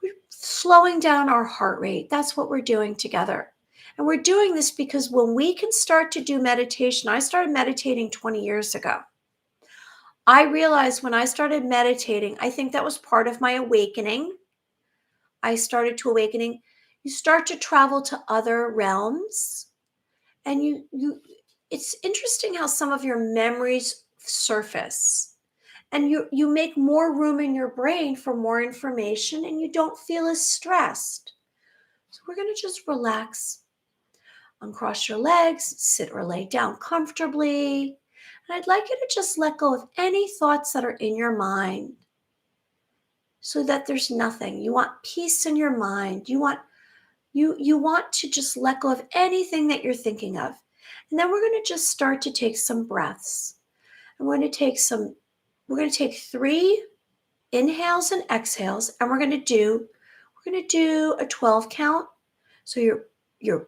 We're slowing down our heart rate. That's what we're doing together. And we're doing this because when we can start to do meditation, I started meditating 20 years ago. I realized when I started meditating, I think that was part of my awakening. I started to awakening. You start to travel to other realms, and it's interesting how some of your memories surface, and you make more room in your brain for more information, and you don't feel as stressed. So we're going to just relax, uncross your legs, sit or lay down comfortably. And I'd like you to just let go of any thoughts that are in your mind, so that there's nothing. You want peace in your mind. You want to just let go of anything that you're thinking of. And then we're going to just start to take some breaths. I'm going to take some We're going to take 3 inhales and exhales, and we're going to do a 12 count. So you're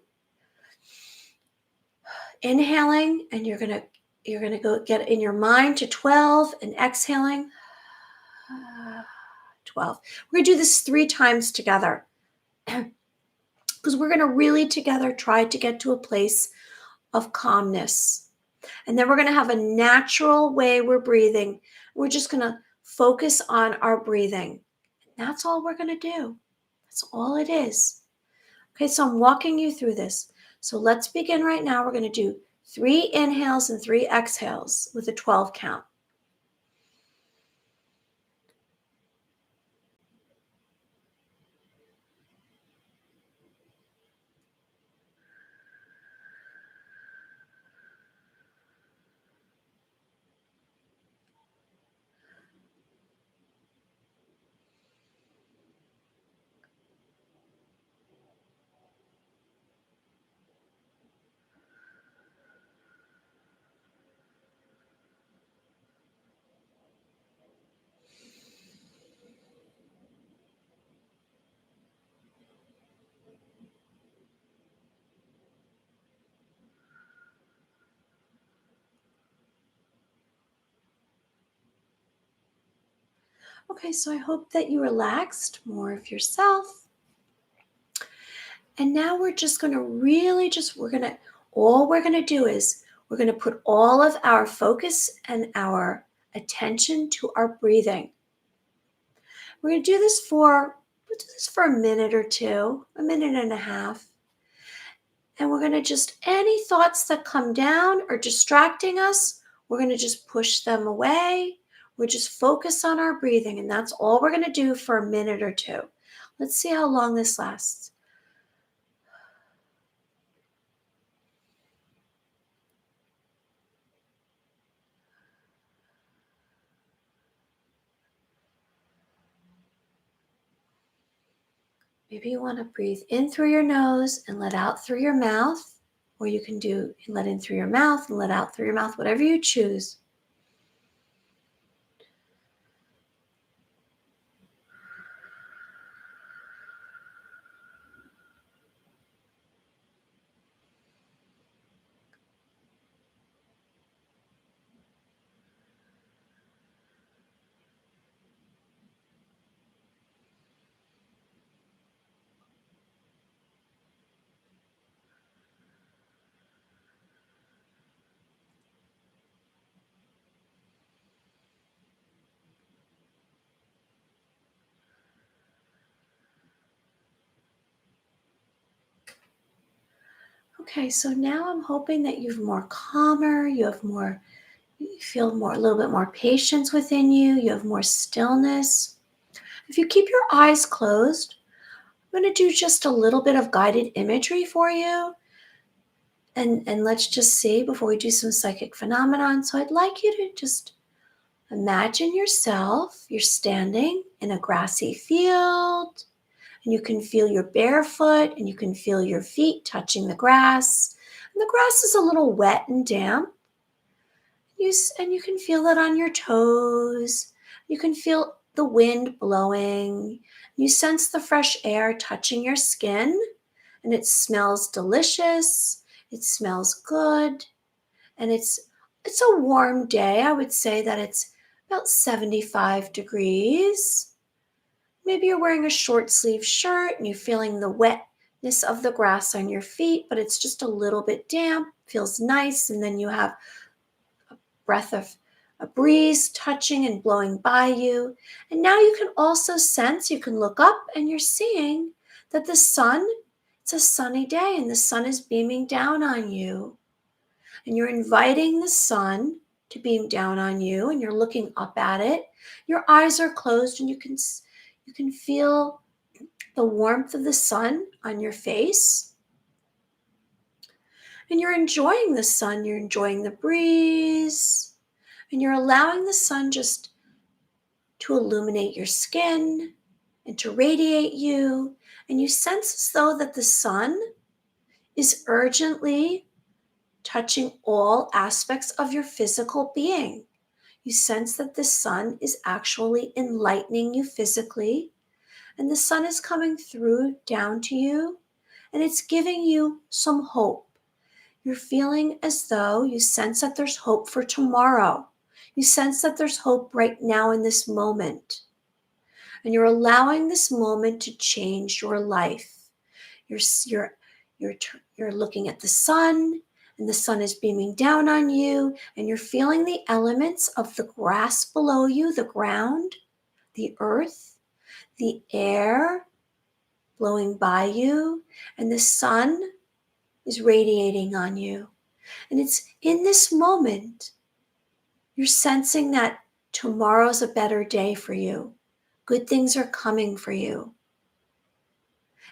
inhaling, and you're going to go get in your mind to 12, and exhaling 12. We're going to do this 3 times together because we're going to really together try to get to a place of calmness. And then we're going to have a natural way we're breathing. We're just going to focus on our breathing. That's all we're going to do. That's all it is. Okay, so I'm walking you through this. So let's begin right now. We're going to do 3 inhales and 3 exhales with a 12 count. Okay, so I hope that you relaxed more of yourself. And now we're just going to all we're going to do is we're going to put all of our focus and our attention to our breathing. We're going to do this we'll do this for a minute or two, a minute and a half. And we're going to just, any thoughts that come down or distracting us, we're going to just push them away. We'll just focus on our breathing, and that's all we're going to do for a minute or two. Let's see how long this lasts. Maybe you want to breathe in through your nose and let out through your mouth, or you can do let in through your mouth and let out through your mouth, whatever you choose. Okay, so now I'm hoping that you're more calmer, you feel a little bit more patience within you, you have more stillness. If you keep your eyes closed, I'm going to do just a little bit of guided imagery for you. And let's just see before we do some psychic phenomenon. So I'd like you to just imagine you're standing in a grassy field, and you can feel your barefoot and you can feel your feet touching the grass. And the grass is a little wet and damp. And you can feel it on your toes. You can feel the wind blowing. You sense the fresh air touching your skin, and it smells delicious. It smells good. And it's a warm day. I would say that it's about 75 degrees. Maybe you're wearing a short sleeve shirt and you're feeling the wetness of the grass on your feet, but it's just a little bit damp, feels nice. And then you have a breath of a breeze touching and blowing by you. And now you can also sense, you can look up and you're seeing that it's a sunny day and the sun is beaming down on you. And you're inviting the sun to beam down on you, and you're looking up at it. Your eyes are closed, and you can feel the warmth of the sun on your face. And you're enjoying the sun, you're enjoying the breeze, and you're allowing the sun just to illuminate your skin and to radiate you. And you sense as though that the sun is urgently touching all aspects of your physical being. You sense that the sun is actually enlightening you physically, and the sun is coming through down to you, and it's giving you some hope. You're feeling as though you sense that there's hope for tomorrow. You sense that there's hope right now in this moment. And you're allowing this moment to change your life. You're, you're, you're looking at the sun, and the sun is beaming down on you, and you're feeling the elements of the grass below you, the ground, the earth, the air blowing by you, and the sun is radiating on you. And it's in this moment you're sensing that tomorrow's a better day for you. Good things are coming for you.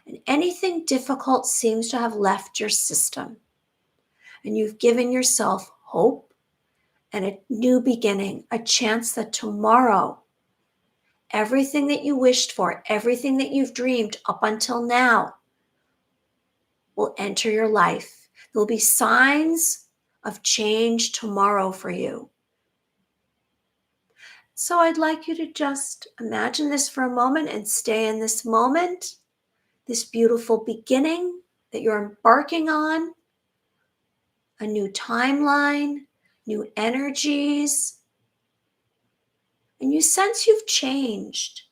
And anything difficult seems to have left your system. And you've given yourself hope and a new beginning, a chance that tomorrow, everything that you wished for, everything that you've dreamed up until now will enter your life. There will be signs of change tomorrow for you. So I'd like you to just imagine this for a moment and stay in this moment, this beautiful beginning that you're embarking on, a new timeline, new energies, and you sense you've changed.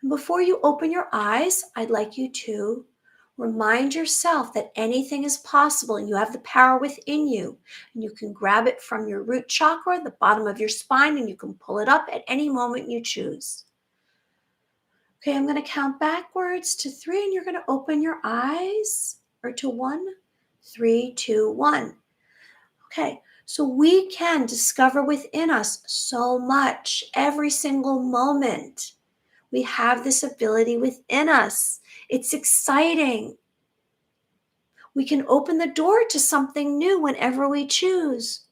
And before you open your eyes, I'd like you to remind yourself that anything is possible and you have the power within you. And you can grab it from your root chakra, the bottom of your spine, and you can pull it up at any moment you choose. Okay, I'm going to count backwards to 3, and you're going to open your eyes, or to 1, 3, 2, 1. Okay, so we can discover within us so much every single moment. We have this ability within us. It's exciting. We can open the door to something new whenever we choose,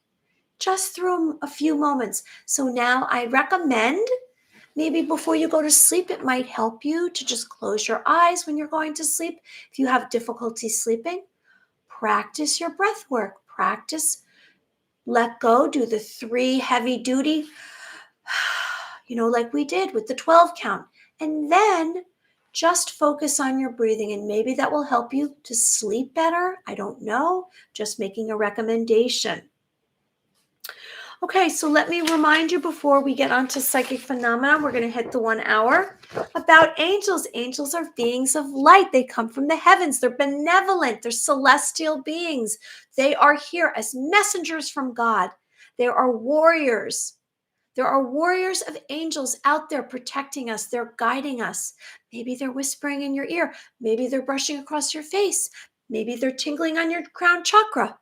just through a few moments. So now I recommend, maybe before you go to sleep, it might help you to just close your eyes when you're going to sleep. If you have difficulty sleeping, practice your breath work. Practice, let go, do the 3 heavy duty, like we did with the 12 count. And then just focus on your breathing, and maybe that will help you to sleep better. I don't know, just making a recommendation. Okay, so let me remind you before we get on to psychic phenomena, we're going to hit the 1 hour, about angels. Angels are beings of light. They come from the heavens. They're benevolent. They're celestial beings. They are here as messengers from God. They are warriors. There are warriors of angels out there protecting us. They're guiding us. Maybe they're whispering in your ear. Maybe they're brushing across your face. Maybe they're tingling on your crown chakra.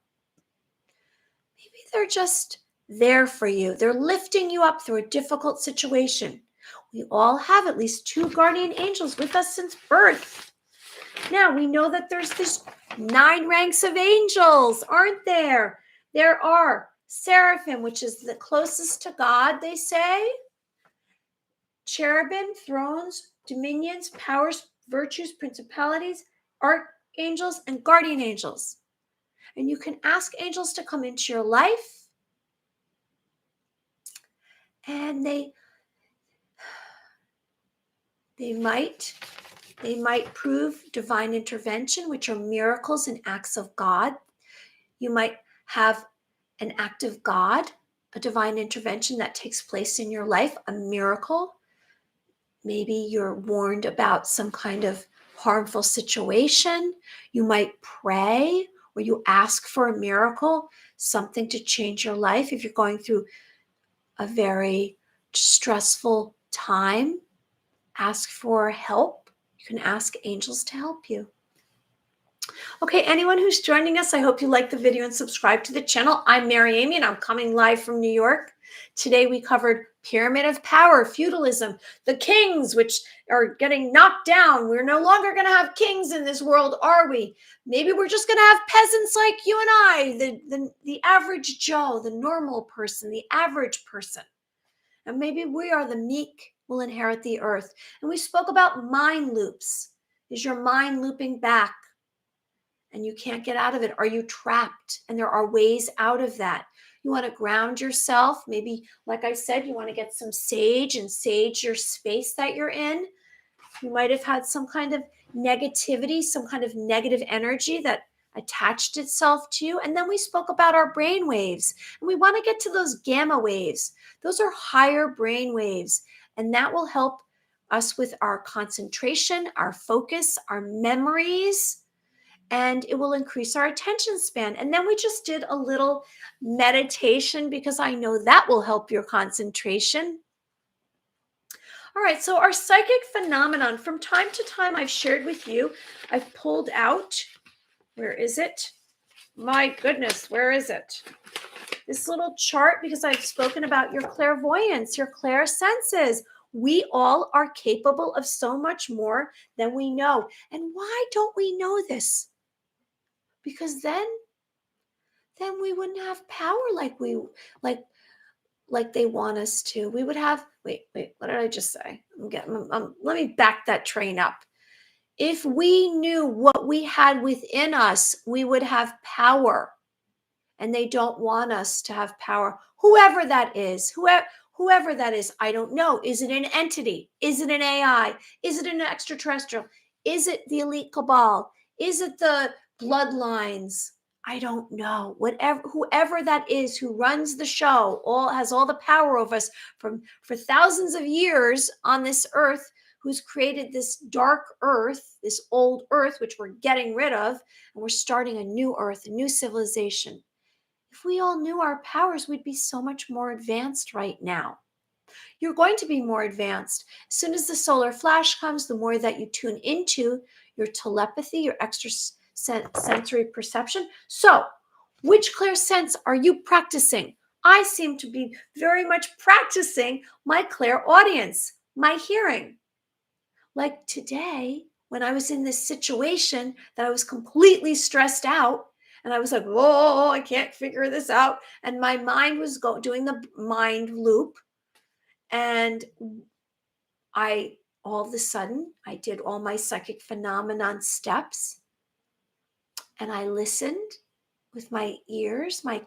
Maybe they're just there for you. They're lifting you up through a difficult situation. We all have at least 2 guardian angels with us since birth. Now, we know that there's this 9 ranks of angels, aren't there? There are seraphim, which is the closest to God, they say. Cherubim, thrones, dominions, powers, virtues, principalities, archangels, and guardian angels. And you can ask angels to come into your life, and they might prove divine intervention, which are miracles and acts of God. You might have an act of God, a divine intervention that takes place in your life, a miracle. Maybe you're warned about some kind of harmful situation. You might pray, or you ask for a miracle, something to change your life. If you're going through a very stressful time, ask for help. You can ask angels to help you. Okay, anyone who's joining us, I hope you like the video and subscribe to the channel. I'm Mary Amy, and I'm coming live from New York. Today we covered pyramid of power, feudalism, the kings, which are getting knocked down. We're no longer going to have kings in this world, are we? Maybe we're just going to have peasants like you and I, the average Joe, the normal person, the average person. And maybe we are the meek will inherit the earth. And we spoke about mind loops. Is your mind looping back and you can't get out of it? Are you trapped? And there are ways out of that. You want to ground yourself. Maybe, like I said, you want to get some sage and sage your space that you're in. You might have had some kind of negativity, some kind of negative energy that attached itself to you. And then we spoke about our brain waves, and we want to get to those gamma waves. Those are higher brain waves, and that will help us with our concentration, our focus, our memories, and it will increase our attention span. And then we just did a little meditation because I know that will help your concentration. All right, so our psychic phenomenon, from time to time, I've shared with you, I've pulled out, where is it? My goodness, where is it? This little chart, because I've spoken about your clairvoyance, your clairsenses. We all are capable of so much more than we know. And why don't we know this? Because then we wouldn't have power like they want us to. We would have, wait, what did I just say? Let me back that train up. If we knew what we had within us, we would have power. And they don't want us to have power. Whoever that is, whoever that is, I don't know. Is it an entity? Is it an AI? Is it an extraterrestrial? Is it the elite cabal? Is it the bloodlines? I don't know. Whoever that is who runs the show, has all the power over us for thousands of years on this earth, who's created this dark earth, this old earth, which we're getting rid of, and we're starting a new earth, a new civilization. If we all knew our powers, we'd be so much more advanced right now. You're going to be more advanced. As soon as the solar flash comes, the more that you tune into your telepathy, your extrasensory perception. So, which clairsense are you practicing? I seem to be very much practicing my clairaudience, my hearing. Like today, when I was in this situation that I was completely stressed out, and I was like, oh, I can't figure this out. And my mind was doing the mind loop. And all of a sudden, I did all my psychic phenomenon steps. And I listened with my ears, my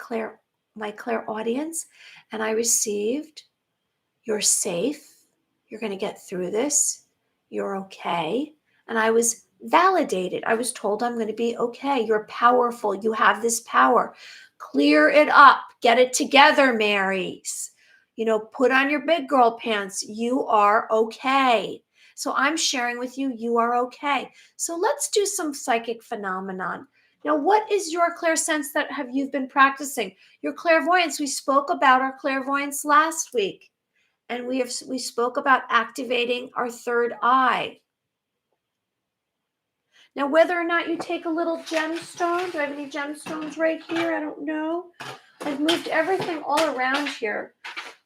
clairaudience, and I received, you're safe. You're going to get through this. You're okay. And I was validated. I was told I'm going to be okay. You're powerful. You have this power. Clear it up. Get it together, Marys. Put on your big girl pants. You are okay. So I'm sharing with you, you are okay. So let's do some psychic phenomenon. Now, what is your clairsense that you've been practicing? Your clairvoyance. We spoke about our clairvoyance last week. And we spoke about activating our third eye. Now, whether or not you take a little gemstone, do I have any gemstones right here? I don't know. I've moved everything all around here.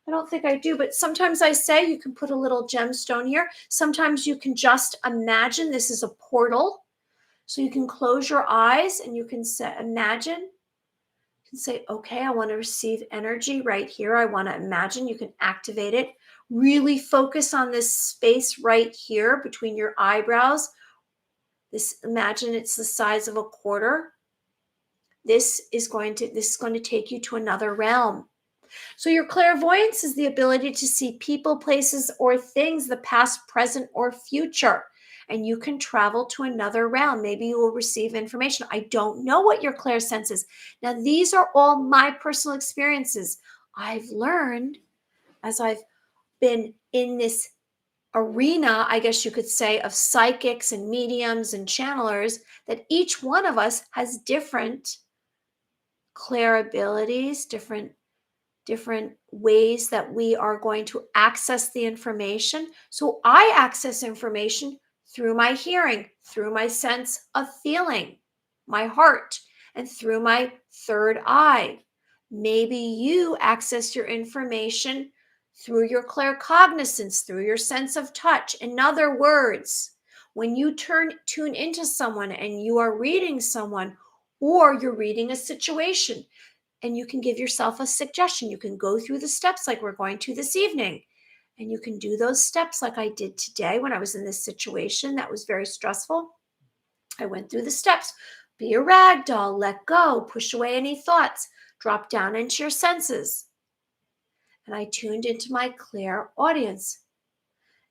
I don't think I do, but sometimes I say you can put a little gemstone here. Sometimes you can just imagine this is a portal. So you can close your eyes and you can imagine. Say, okay, I want to receive energy right here. I want to imagine. You can activate it. Really focus on this space right here between your eyebrows. Imagine it's the size of a quarter. This is going to take you to another realm. So your clairvoyance is the ability to see people, places, or things, the past, present, or future. And you can travel to another realm. Maybe you will receive information. I don't know what your clairsense is. Now, these are all my personal experiences. I've learned as I've been in this arena, I guess you could say, of psychics and mediums and channelers, that each one of us has different clair abilities, different ways that we are going to access the information. So I access information through my hearing, through my sense of feeling, my heart, and through my third eye. Maybe you access your information through your claircognizance, through your sense of touch. In other words, when you tune into someone and you are reading someone, or you're reading a situation, and you can give yourself a suggestion. You can go through the steps like we're going to this evening. And you can do those steps like I did today when I was in this situation that was very stressful. I went through the steps. Be a rag doll, let go, push away any thoughts, drop down into your senses. And I tuned into my clear audience,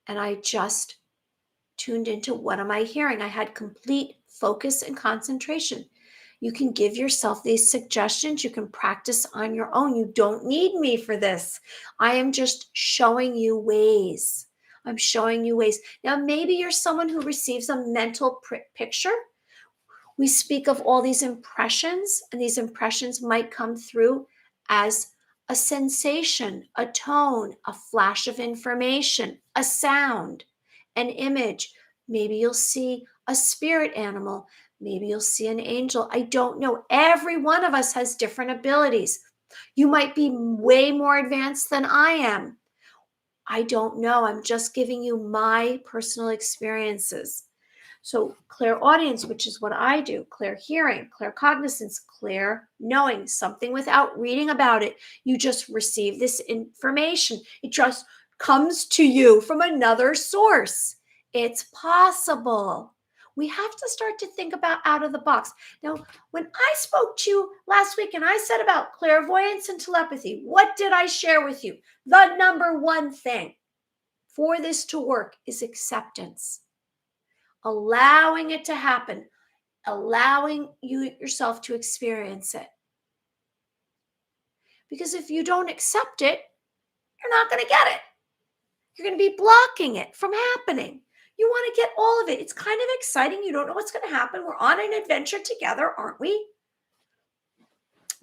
and I just tuned into what am I hearing? I had complete focus and concentration. You can give yourself these suggestions. You can practice on your own. You don't need me for this. I am just showing you ways. I'm showing you ways. Now, maybe you're someone who receives a mental picture. We speak of all these impressions, and these impressions might come through as a sensation, a tone, a flash of information, a sound, an image. Maybe you'll see a spirit animal. Maybe you'll see an angel. I don't know. Every one of us has different abilities. You might be way more advanced than I am. I don't know. I'm just giving you my personal experiences. So clairaudience, which is what I do, clear hearing, clear cognizance, clear knowing, something without reading about it. You just receive this information. It just comes to you from another source. It's possible. We have to start to think about out of the box. Now, when I spoke to you last week and I said about clairvoyance and telepathy, what did I share with you? The number one thing for this to work is acceptance. Allowing it to happen, allowing you yourself to experience it. Because if you don't accept it, you're not going to get it. You're going to be blocking it from happening. You want to get all of it. It's kind of exciting. You don't know what's going to happen. We're on an adventure together, aren't we?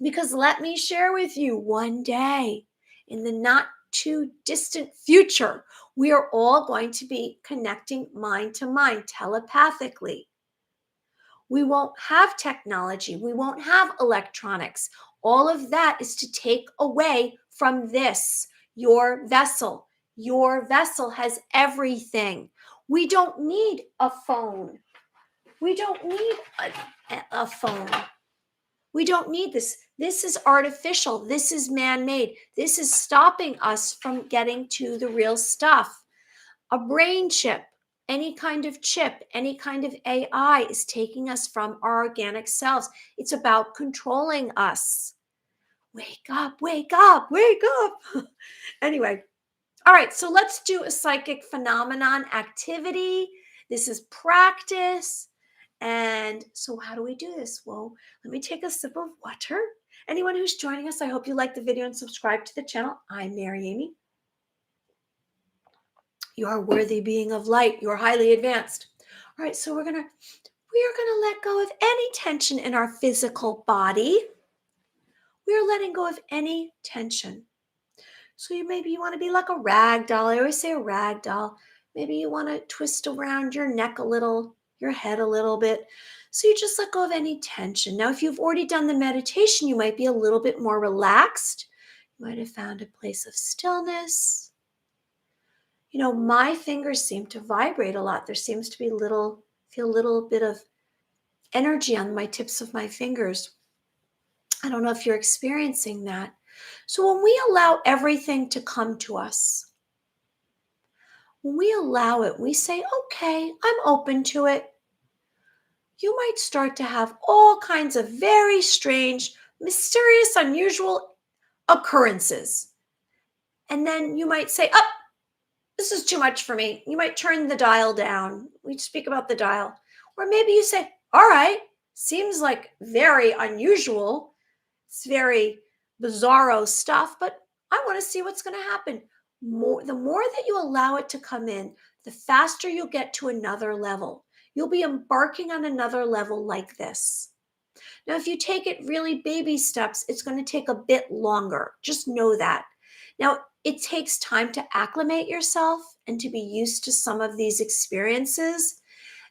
Because let me share with you, one day in the not too distant future, we are all going to be connecting mind to mind telepathically. We won't have technology. We won't have electronics. All of that is to take away from this, your vessel. Your vessel has everything. We don't need a phone. We don't need a phone. We don't need this. This is artificial. This is man-made. This is stopping us from getting to the real stuff. A brain chip, any kind of chip, any kind of AI is taking us from our organic selves. It's about controlling us. Wake up, wake up, wake up. Anyway, all right, so let's do a psychic phenomenon activity. This is practice. And so how do we do this? Well, let me take a sip of water. Anyone who's joining us, I hope you like the video and subscribe to the channel. I'm Mary Amy. You are a worthy being of light. You're highly advanced. All right, so we are gonna let go of any tension in our physical body. We are letting go of any tension. So maybe you want to be like a rag doll. I always say a rag doll. Maybe you want to twist around your neck a little, your head a little bit. So you just let go of any tension. Now, if you've already done the meditation, you might be a little bit more relaxed. You might have found a place of stillness. You know, my fingers seem to vibrate a lot. There seems to be feel a little bit of energy on my tips of my fingers. I don't know if you're experiencing that. So when we allow everything to come to us, when we allow it, we say, okay, I'm open to it. You might start to have all kinds of very strange, mysterious, unusual occurrences. And then you might say, oh, this is too much for me. You might turn the dial down. We speak about the dial. Or maybe you say, all right, seems like very unusual. It's very bizarro stuff, but I want to see what's going to happen. The more that you allow it to come in, the faster you'll get to another level. You'll be embarking on another level like this. Now, if you take it really baby steps, it's going to take a bit longer. Just know that. Now, it takes time to acclimate yourself and to be used to some of these experiences.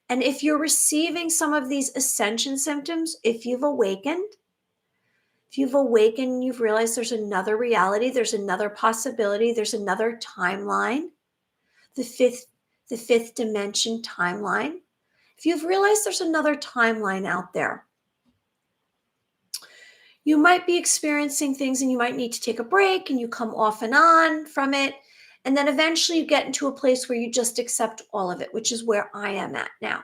And if you're receiving some of these ascension symptoms, if you've awakened, you've realized there's another reality, there's another possibility, there's another timeline, the fifth dimension timeline. If you've realized there's another timeline out there, you might be experiencing things and you might need to take a break and you come off and on from it. And then eventually you get into a place where you just accept all of it, which is where I am at now. All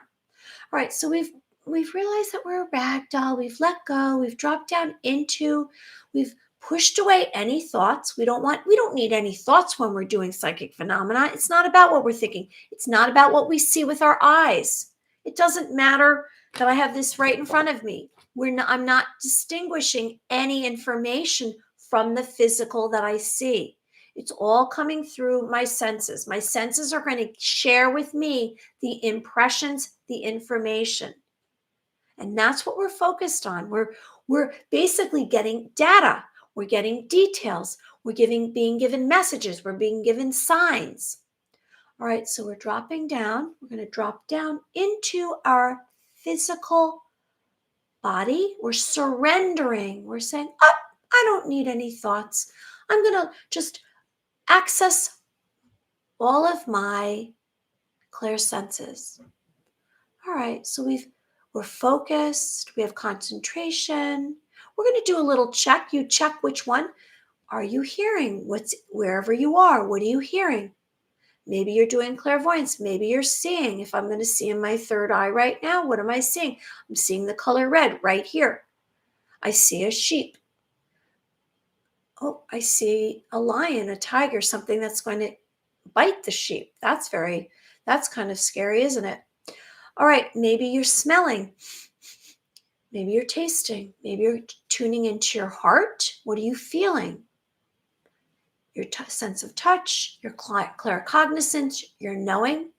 right, so we've we've realized that we're a rag doll. We've let go. We've dropped down into, we've pushed away any thoughts. We don't need any thoughts when we're doing psychic phenomena. It's not about what we're thinking. It's not about what we see with our eyes. It doesn't matter that I have this right in front of me. I'm not distinguishing any information from the physical that I see. It's all coming through my senses. My senses are going to share with me the impressions, the information. And that's what we're focused on. We're basically getting data. We're getting details. Being given messages. We're being given signs. All right, so we're dropping down. We're going to drop down into our physical body. We're surrendering. We're saying, oh, I don't need any thoughts. I'm going to just access all of my clear senses. All right, so we're focused, we have concentration. We're going to do a little check. You check which one are you hearing? Wherever you are, what are you hearing? Maybe you're doing clairvoyance. Maybe you're seeing. If I'm going to see in my third eye right now, what am I seeing? I'm seeing the color red right here. I see a sheep. Oh, I see a lion, a tiger, something that's going to bite the sheep. That's kind of scary, isn't it? All right, maybe you're smelling. Maybe you're tasting. Maybe you're tuning into your heart. What are you feeling? Your sense of touch, your claircognizance, your knowing,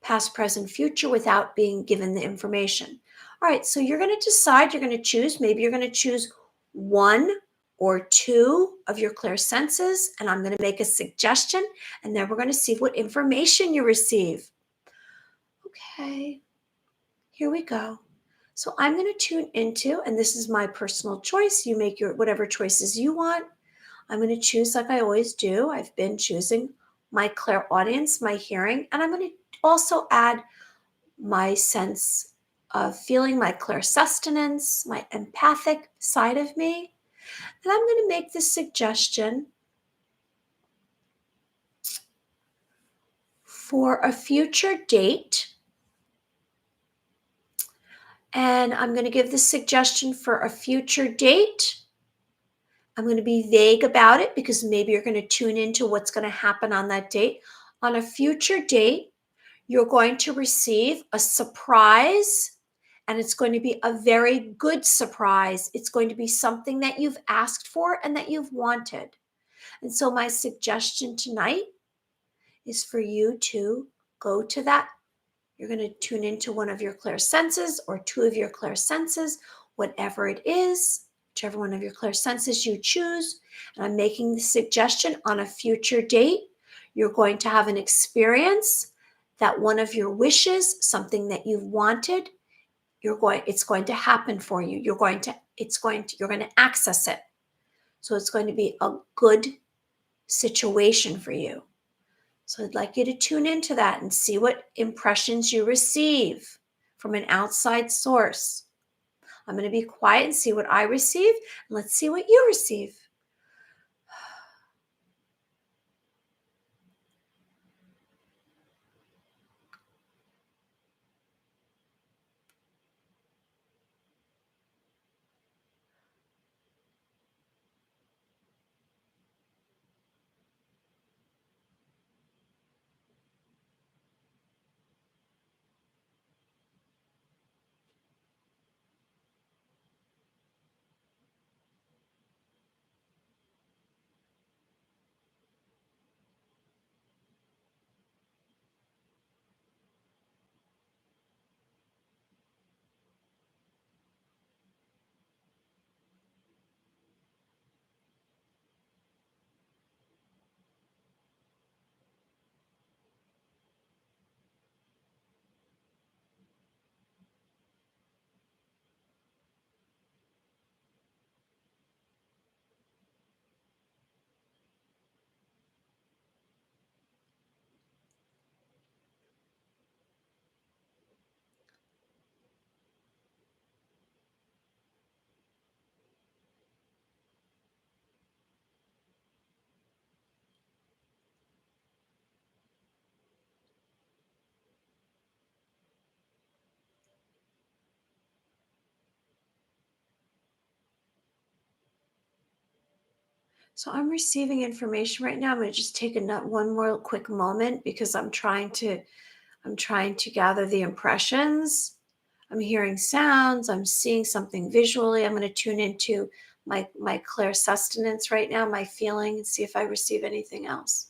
past, present, future, without being given the information. All right, so you're going to decide, you're going to choose. Maybe you're going to choose one or two of your clear senses, and I'm going to make a suggestion, and then we're going to see what information you receive. Okay, here we go. So I'm going to tune into, and this is my personal choice. You make your whatever choices you want. I'm going to choose like I always do. I've been choosing my clairaudience, my hearing, and I'm going to also add my sense of feeling, my clairsustenance, my empathic side of me. And I'm going to make this suggestion for a future date. And I'm going to give this suggestion for a future date. I'm going to be vague about it because maybe you're going to tune into what's going to happen on that date. On a future date, you're going to receive a surprise, and it's going to be a very good surprise. It's going to be something that you've asked for and that you've wanted. And so my suggestion tonight is for you to go to that. You're going to tune into one of your clear senses or two of your clear senses, whatever it is, whichever one of your clear senses you choose. And I'm making the suggestion on a future date. You're going to have an experience that one of your wishes, something that you've wanted, it's going to happen for you. You're going to access it. So it's going to be a good situation for you. So I'd like you to tune into that and see what impressions you receive from an outside source. I'm going to be quiet and see what I receive, and let's see what you receive. So I'm receiving information right now. I'm going to just take one more quick moment because I'm trying to gather the impressions. I'm hearing sounds. I'm seeing something visually. I'm going to tune into my clairsustenance right now, my feeling, and see if I receive anything else.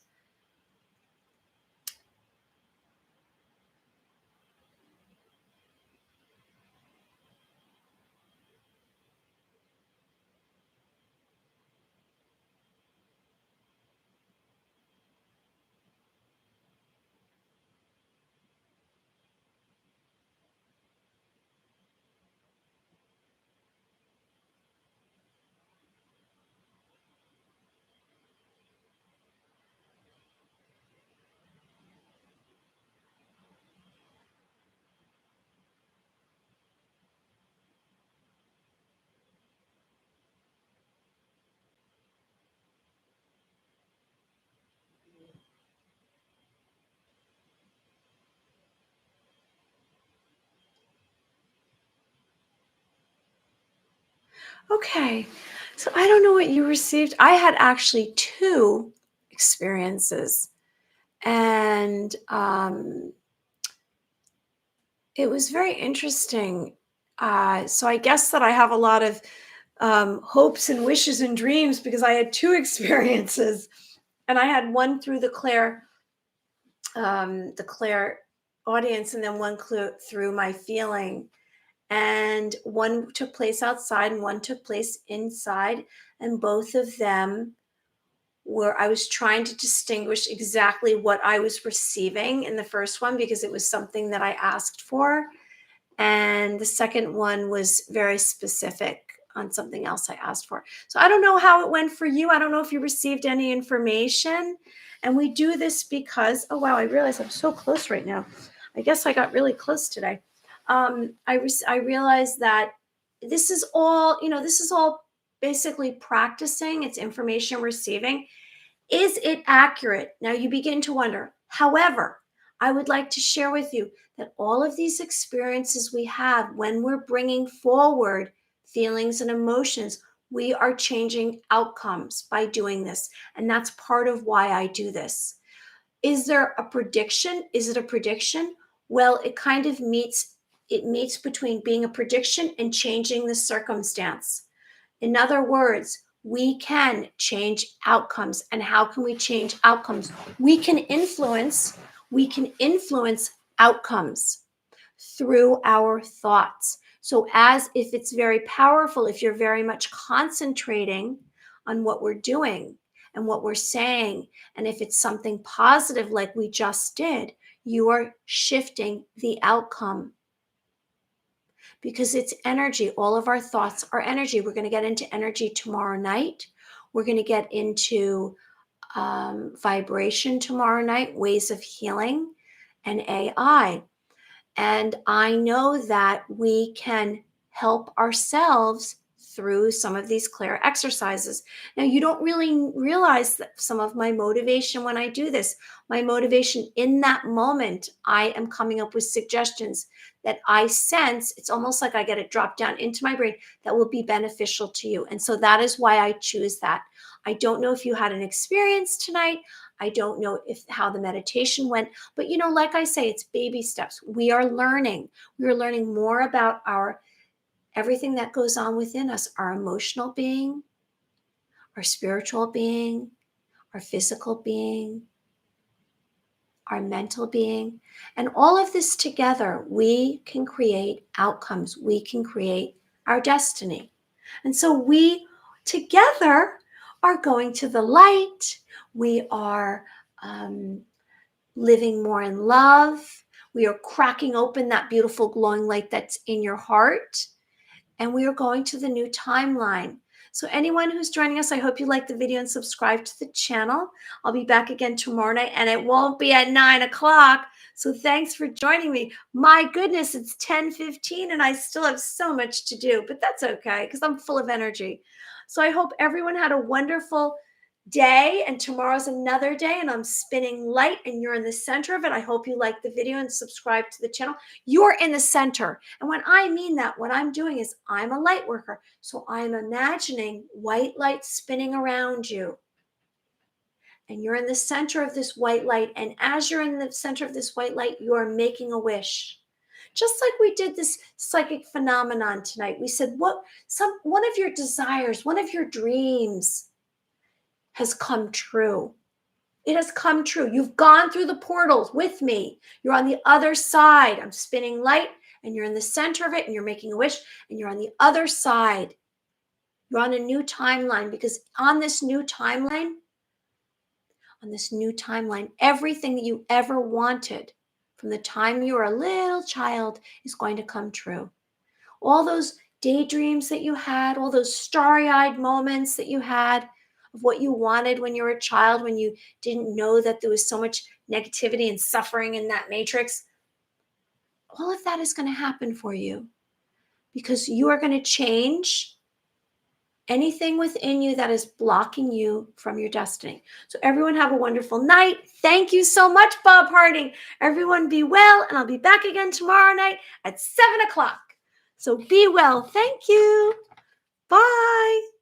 Okay. So I don't know what you received. I had actually two experiences, and it was very interesting. So I guess that I have a lot of hopes and wishes and dreams because I had two experiences, and I had one through the Claire audience, and then one through my feeling. And one took place outside, and one took place inside, and both of them where I was trying to distinguish exactly what I was receiving in the first one because it was something that I asked for. And the second one was very specific on something else I asked for. So I don't know how it went for you. I don't know if you received any information. And we do this because, oh, wow, I realize I'm so close right now. I guess I got really close today. I realized that this is all basically practicing. It's information receiving. Is it accurate? Now you begin to wonder. However, I would like to share with you that all of these experiences we have when we're bringing forward feelings and emotions, we are changing outcomes by doing this. And that's part of why I do this. Is there a prediction? Is it a prediction? Well, it meets between being a prediction and changing the circumstance. In other words, we can change outcomes. And how can we change outcomes? We can influence outcomes through our thoughts. So as if it's very powerful, if you're very much concentrating on what we're doing and what we're saying, and if it's something positive like we just did, you are shifting the outcome because it's energy. All of our thoughts are energy. We're going to get into energy tomorrow night. We're going to get into vibration tomorrow night, ways of healing, and AI. And I know that we can help ourselves through some of these clear exercises. Now, you don't really realize that some of my motivation when I do this, my motivation in that moment, I am coming up with suggestions that I sense. It's almost like I get it dropped down into my brain that will be beneficial to you. And so that is why I choose that. I don't know if you had an experience tonight. I don't know if how the meditation went, but like I say, it's baby steps. We are learning. We are learning more about our everything that goes on within us, our emotional being, our spiritual being, our physical being, our mental being. And all of this together, we can create outcomes. We can create our destiny. And so we together are going to the light. We are living more in love. We are cracking open that beautiful glowing light that's in your heart. And we are going to the new timeline. So anyone who's joining us, I hope you like the video and subscribe to the channel. I'll be back again tomorrow night, and it won't be at 9 o'clock. So thanks for joining me. My goodness, it's 10:15 and I still have so much to do, but that's okay because I'm full of energy. So I hope everyone had a wonderful day, and tomorrow's another day, and I'm spinning light and you're in the center of it. I hope you like the video and subscribe to the channel. You're in the center. And when I mean that, what I'm doing is I'm a light worker. So I'm imagining white light spinning around you. And you're in the center of this white light. And as you're in the center of this white light, you are making a wish. Just like we did this psychic phenomenon tonight. We said, one of your desires, one of your dreams has come true. It has come true. You've gone through the portals with me. You're on the other side. I'm spinning light and you're in the center of it and you're making a wish and you're on the other side. You're on a new timeline, because on this new timeline, everything that you ever wanted from the time you were a little child is going to come true. All those daydreams that you had, all those starry-eyed moments that you had of what you wanted when you were a child, when you didn't know that there was so much negativity and suffering in that matrix, all of that is going to happen for you, because you are going to change anything within you that is blocking you from your destiny. So everyone have a wonderful night. Thank you so much, Bob Harding. Everyone be well, and I'll be back again tomorrow night at 7 o'clock. So be well. Thank you. Bye.